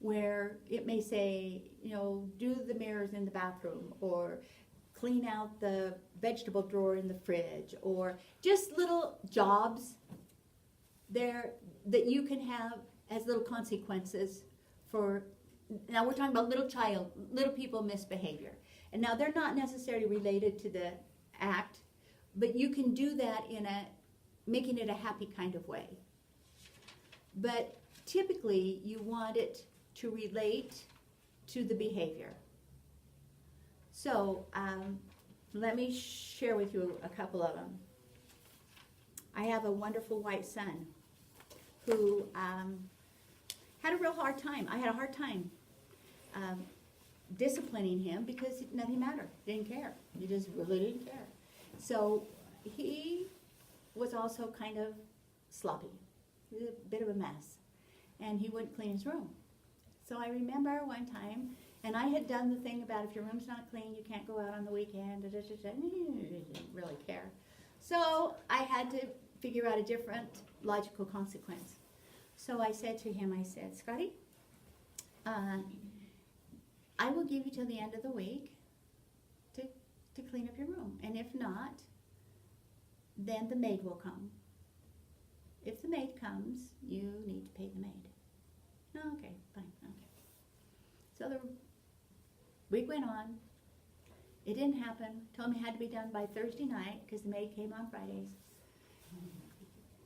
where it may say, do the mirrors in the bathroom, or clean out the vegetable drawer in the fridge, or just little jobs there that you can have as little consequences for. Now we're talking about little people misbehavior. And now they're not necessarily related to the act, but you can do that in making it a happy kind of way. But typically you want it to relate to the behavior. So let me share with you a couple of them. I have a wonderful white son who had a real hard time. I had a hard time disciplining him because nothing mattered. Didn't care. He just really didn't care. So he was also kind of sloppy. He was a bit of a mess. And he wouldn't clean his room. So I remember one time, and I had done the thing about if your room's not clean, you can't go out on the weekend. He didn't really care. So I had to figure out a different logical consequence. So I said to him, Scotty, I will give you till the end of the week to clean up your room. And if not, then the maid will come. If the maid comes, you need to pay the maid. No, okay, fine, okay. So the week went on. It didn't happen. Told me it had to be done by Thursday night because the maid came on Fridays.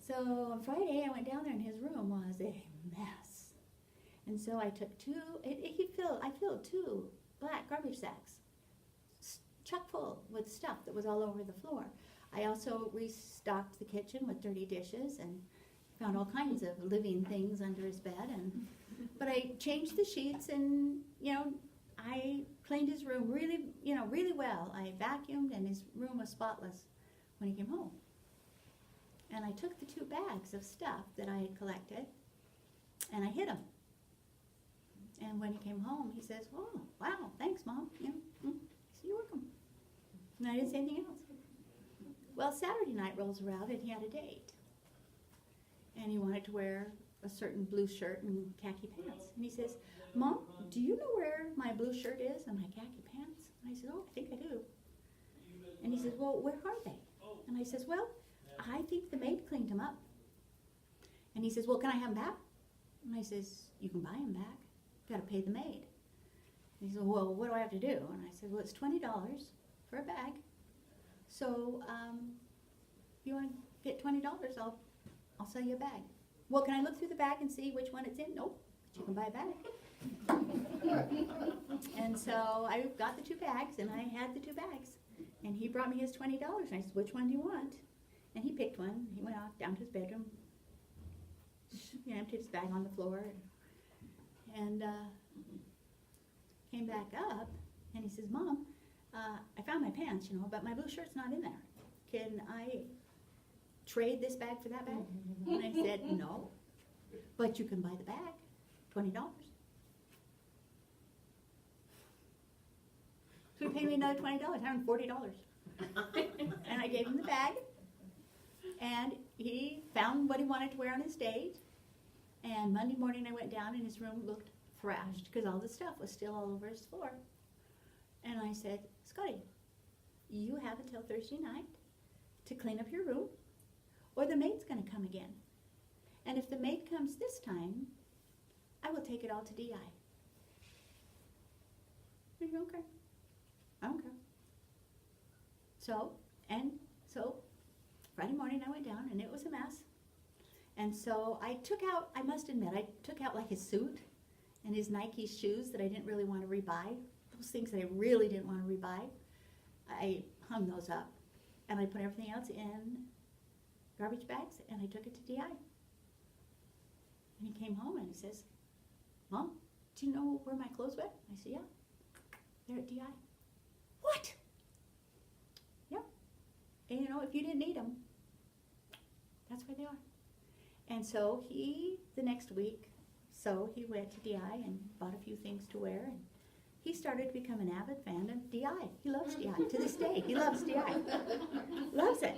So on Friday, I went down there and his room was a mess. And so I took I filled 2 black garbage sacks, chock full with stuff that was all over the floor. I also restocked the kitchen with dirty dishes and found all kinds of living things under his bed. But I changed the sheets and, I cleaned his room really well. I vacuumed and his room was spotless when he came home. And I took the 2 bags of stuff that I had collected and I hid them. And when he came home, he says, "Oh, wow, thanks, Mom." I said, "You're welcome." And I didn't say anything else. Well, Saturday night rolls around and he had a date. And he wanted to wear a certain blue shirt and khaki pants. And he says, "Mom, do you know where my blue shirt is and my khaki pants?" And I said, "Oh, I think I do." And he says, "Well, where are they?" And I says, "Well, I think the maid cleaned them up." And he says, "Well, can I have them back?" And I says, "You can buy them back. Got to pay the maid." And he said, "Well, what do I have to do?" And I said, "Well, it's $20 for a bag. So if you want to get $20, I'll sell you a bag." "Well, can I look through the bag and see which one it's in?" "Nope, but you can buy a bag." And so I got the 2 bags, and I had the 2 bags. And he brought me his $20, and I said, "Which one do you want?" And he picked one. He went out down to his bedroom, emptied his bag on the floor, and came back up, and he says, "Mom, I found my pants, but my blue shirt's not in there. Can I trade this bag for that bag?" And I said, "No, but you can buy the bag, $20. So he paid me another $20, $140. And I gave him the bag, and he found what he wanted to wear on his date. And Monday morning I went down and his room looked thrashed because all the stuff was still all over his floor. And I said, "Scotty, you have until Thursday night to clean up your room, or the maid's going to come again. And if the maid comes this time, I will take it all to DI." I said, "Okay, I don't care." So Friday morning I went down and it was a mess. And so I must admit, I took out like his suit and his Nike shoes that I didn't really want to rebuy. Those things that I really didn't want to rebuy. I hung those up and I put everything else in garbage bags and I took it to DI. And he came home and he says, Mom, do you know where my clothes went? I said, yeah, they're at DI. What? Yep. And you know, if you didn't need them, that's where they are. And so the next week, he went to DI and bought a few things to wear, and he started to become an avid fan of DI. He loves DI to this day. He loves DI. Loves it.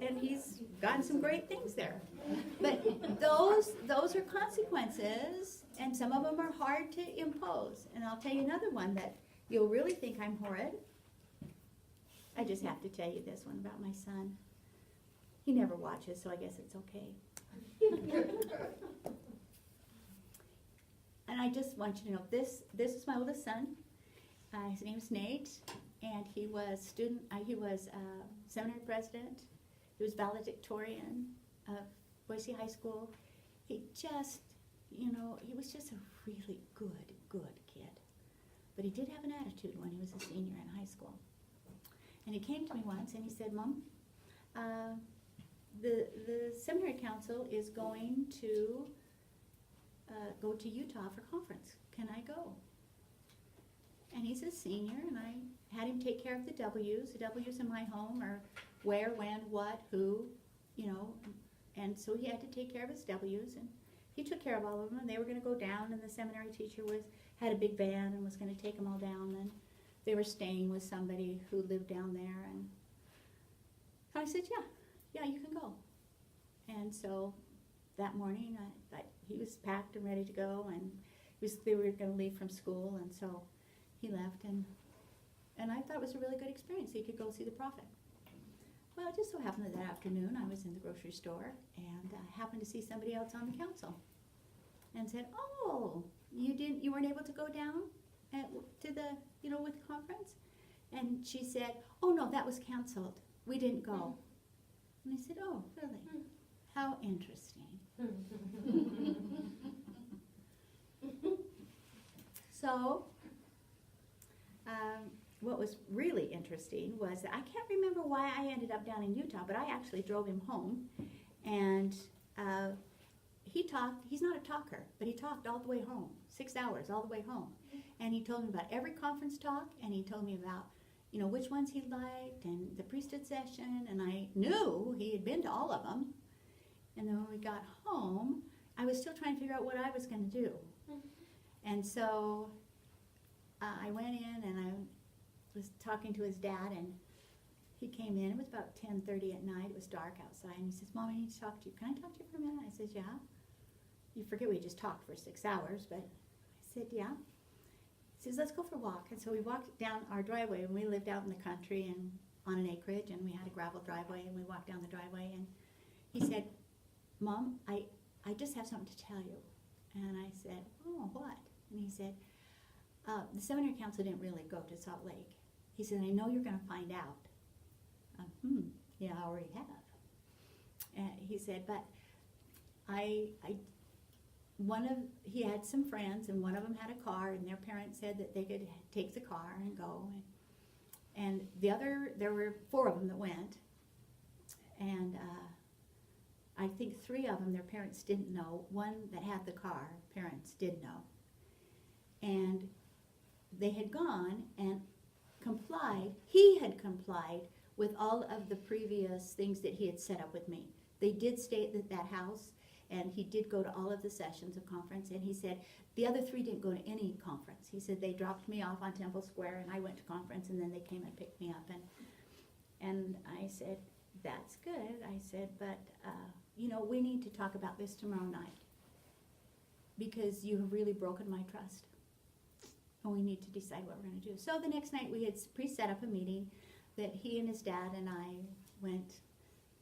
And he's gotten some great things there. But those are consequences, and some of them are hard to impose. And I'll tell you another one that you'll really think I'm horrid. I just have to tell you this one about my son. He never watches, so I guess it's okay. And I just want you to know, this is my oldest son. His name's Nate, and he was seminary president. He was valedictorian of Boise High School. He just, he was just a really good kid. But he did have an attitude when he was a senior in high school. And he came to me once and he said, Mom, the seminary council is going to go to Utah for conference. Can I go? And he's a senior, and I had him take care of the W's. The W's in my home are where, when, what, who, and so he had to take care of his W's, and he took care of all of them, and they were going to go down, and the seminary teacher had a big van and was going to take them all down, and they were staying with somebody who lived down there, and I said, yeah, you can go. And so that morning, he was packed and ready to go, and they were going to leave from school, and so he left, and I thought it was a really good experience. He could go see the prophet. Well, it just so happened that afternoon I was in the grocery store and happened to see somebody else on the council, and said, "Oh, you weren't able to go down to the with the conference?" And she said, "Oh no, that was canceled. We didn't go." And I said, "Oh, really? How interesting." So, what was really interesting was that I can't remember why I ended up down in Utah, but I actually drove him home, and he talked. He's not a talker, but he talked all the way home, 6 hours all the way home, and he told me about every conference talk, and he told me about which ones he liked and the priesthood session, and I knew he had been to all of them. And then when we got home, I was still trying to figure out what I was going to do. And so I went in and I was talking to his dad, and he came in. It was about 10:30 at night. It was dark outside, and he says, "Mom, I need to talk to you. Can I talk to you for a minute?" I said, "Yeah." You forget we just talked for 6 hours, but I said, "Yeah." He says, "Let's go for a walk." And so we walked down our driveway, and we lived out in the country and on an acreage, and we had a gravel driveway, and we walked down the driveway, and he said, "Mom, I just have something to tell you." And I said, "Oh, what?" And he said, "The seminary council didn't really go to Salt Lake." He said, "I know you're going to find out." Yeah, I already have. And he said, "But he had some friends, and one of them had a car, and their parents said that they could take the car and go. And there were 4 of them that went, and I think 3 of them, their parents didn't know. One that had the car, parents did know. And they had gone and complied. He had complied with all of the previous things that he had set up with me. They did stay at that house, and he did go to all of the sessions of conference, and he said the other 3 didn't go to any conference. He said they dropped me off on Temple Square, and I went to conference, and then they came and picked me up. And I said, "That's good." I said, "But we need to talk about this tomorrow night, because you have really broken my trust, and we need to decide what we're going to do." So the next night we had pre-set up a meeting that he and his dad and I went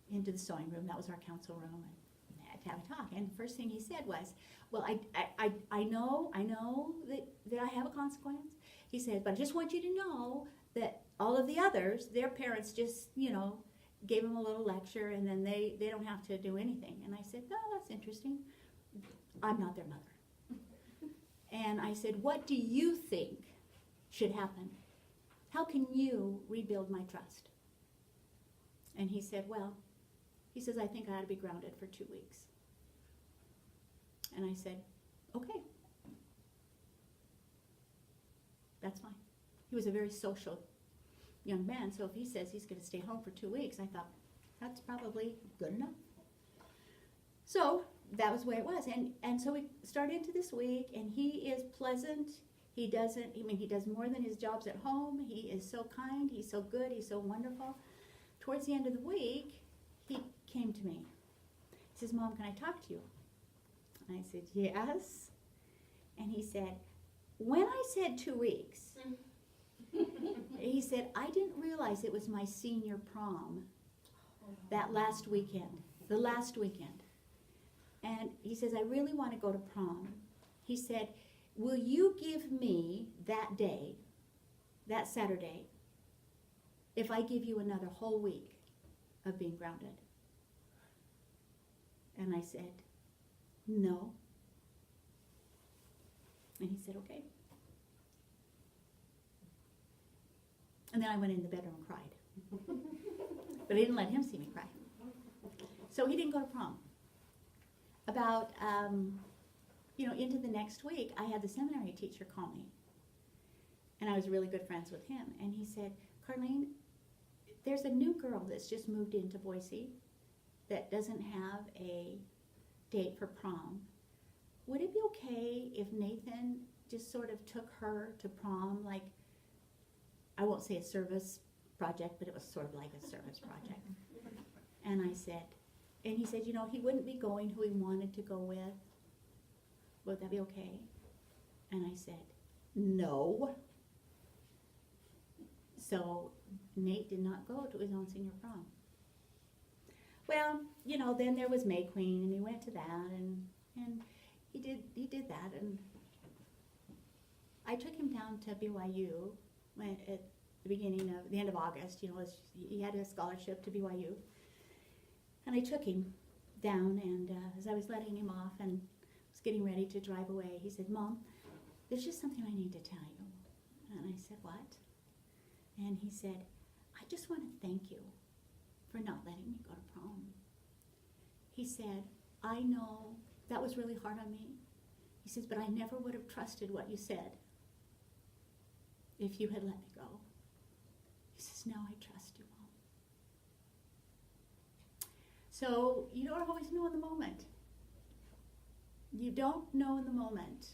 into the sewing room. That was our council room, and had to have a talk. And the first thing he said was, "Well, I know that I have a consequence." He said, "But I just want you to know that all of the others, their parents just, gave them a little lecture, and then they don't have to do anything. And I said, oh, that's interesting. I'm not their mother. And I said, what do you think should happen? How can you rebuild my trust? And he said, well, he says, I think I ought to be grounded for 2 weeks. And I said, okay. That's fine. He was a very social young man, so if he says he's going to stay home for 2 weeks, I thought, that's probably good enough. So that was the way it was. And so we started into this week, and he is pleasant. He does more than his jobs at home. He is so kind. He's so good. He's so wonderful. Towards the end of the week, he came to me. He says, Mom, can I talk to you? And I said, yes. And he said, when I said 2 weeks, he said, I didn't realize it was my senior prom that last weekend, the last weekend. And he says, I really want to go to prom. He said, will you give me that day, that Saturday, if I give you another whole week of being grounded? And I said, no. And he said, okay. And then I went in the bedroom and cried. But I didn't let him see me cry. So he didn't go to prom. About, into the next week, I had the seminary teacher call me. And I was really good friends with him. And he said, Carlene, there's a new girl that's just moved into Boise that doesn't have a date for prom. Would it be okay if Nathan just sort of took her to prom, like, I won't say a service project, but it was sort of like a service project. And I said, and he said, he wouldn't be going who he wanted to go with. Would that be okay? And I said, no. So Nate did not go to his own senior prom. Well, then there was May Queen, and he went to that, and he did that, and I took him down to BYU at the end of August. He had a scholarship to BYU, and I took him down, and as I was letting him off and was getting ready to drive away, he said, Mom, there's just something I need to tell you. And I said, what? And he said, I just want to thank you for not letting me go to prom. He said, I know that was really hard on me. He says, but I never would have trusted what you said if you had let me go. He says, now I trust you, Mom. So you don't always know in the moment. You don't know in the moment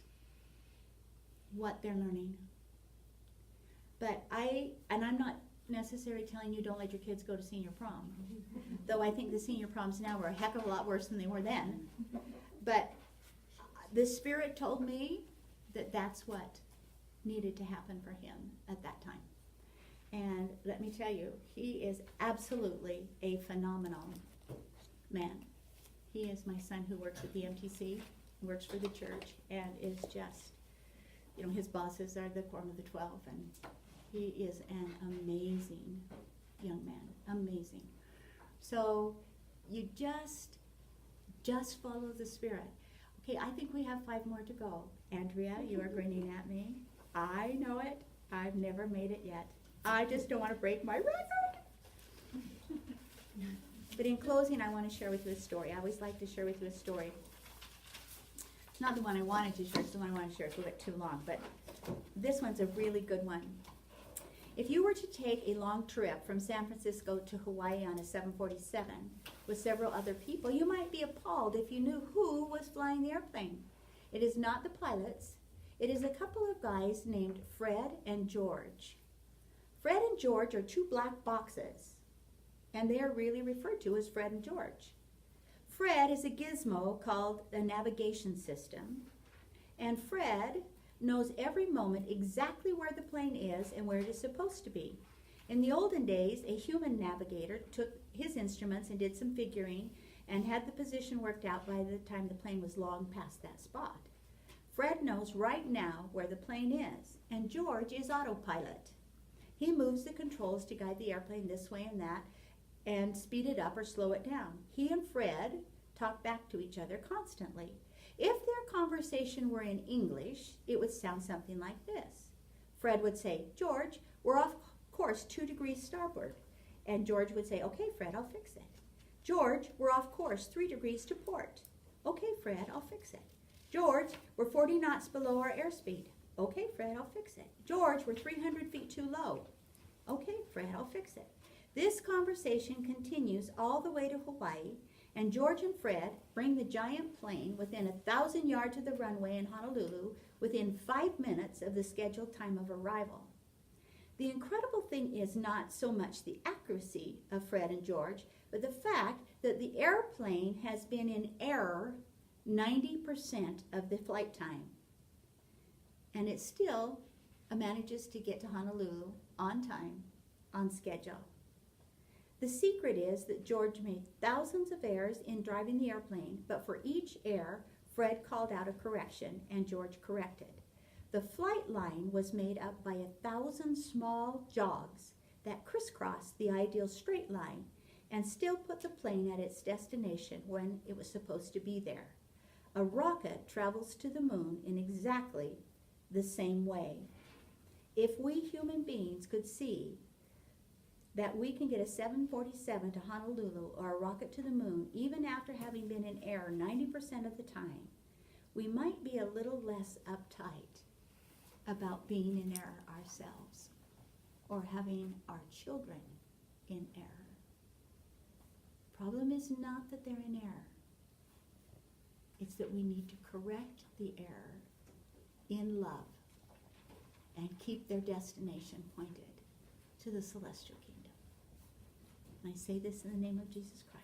what they're learning. But I'm not necessarily telling you don't let your kids go to senior prom. Though I think the senior proms now are a heck of a lot worse than they were then. But the Spirit told me that that's what needed to happen for him at that time. And let me tell you, he is absolutely a phenomenal man. He is my son who works at the MTC, works for the church, and is just, his bosses are the Quorum of the 12, and he is an amazing young man, amazing. So you just follow the Spirit. Okay, I think we have 5 more to go. Andrea, you are grinning at me. I know it. I've never made it yet. I just don't want to break my record. But in closing, I want to share with you a story. I always like to share with you a story. It's not the one I wanted to share, it's the one I want to share. It's a little bit too long, but this one's a really good one. If you were to take a long trip from San Francisco to Hawaii on a 747 with several other people, you might be appalled if you knew who was flying the airplane. It is not the pilots. It is a couple of guys named Fred and George. Fred and George are 2 black boxes, and they are really referred to as Fred and George. Fred is a gizmo called a navigation system, and Fred knows every moment exactly where the plane is and where it is supposed to be. In the olden days, a human navigator took his instruments and did some figuring and had the position worked out by the time the plane was long past that spot. Fred knows right now where the plane is, and George is autopilot. He moves the controls to guide the airplane this way and that, and speed it up or slow it down. He and Fred talk back to each other constantly. If their conversation were in English, it would sound something like this. Fred would say, George, we're off course 2 degrees starboard. And George would say, okay, Fred, I'll fix it. George, we're off course 3 degrees to port. Okay, Fred, I'll fix it. George, we're 40 knots below our airspeed. Okay, Fred, I'll fix it. George, we're 300 feet too low. Okay, Fred, I'll fix it. This conversation continues all the way to Hawaii, and George and Fred bring the giant plane within 1,000 yards of the runway in Honolulu within 5 minutes of the scheduled time of arrival. The incredible thing is not so much the accuracy of Fred and George, but the fact that the airplane has been in error 90% of the flight time. And it still manages to get to Honolulu on time, on schedule. The secret is that George made thousands of errors in driving the airplane, but for each error, Fred called out a correction and George corrected. The flight line was made up by 1,000 small jogs that crisscrossed the ideal straight line and still put the plane at its destination when it was supposed to be there. A rocket travels to the moon in exactly the same way. If we human beings could see that we can get a 747 to Honolulu or a rocket to the moon even after having been in error 90% of the time, we might be a little less uptight about being in error ourselves or having our children in error. Problem is not that they're in error. It's that we need to correct the error in love and keep their destination pointed to the celestial kingdom. And I say this in the name of Jesus Christ.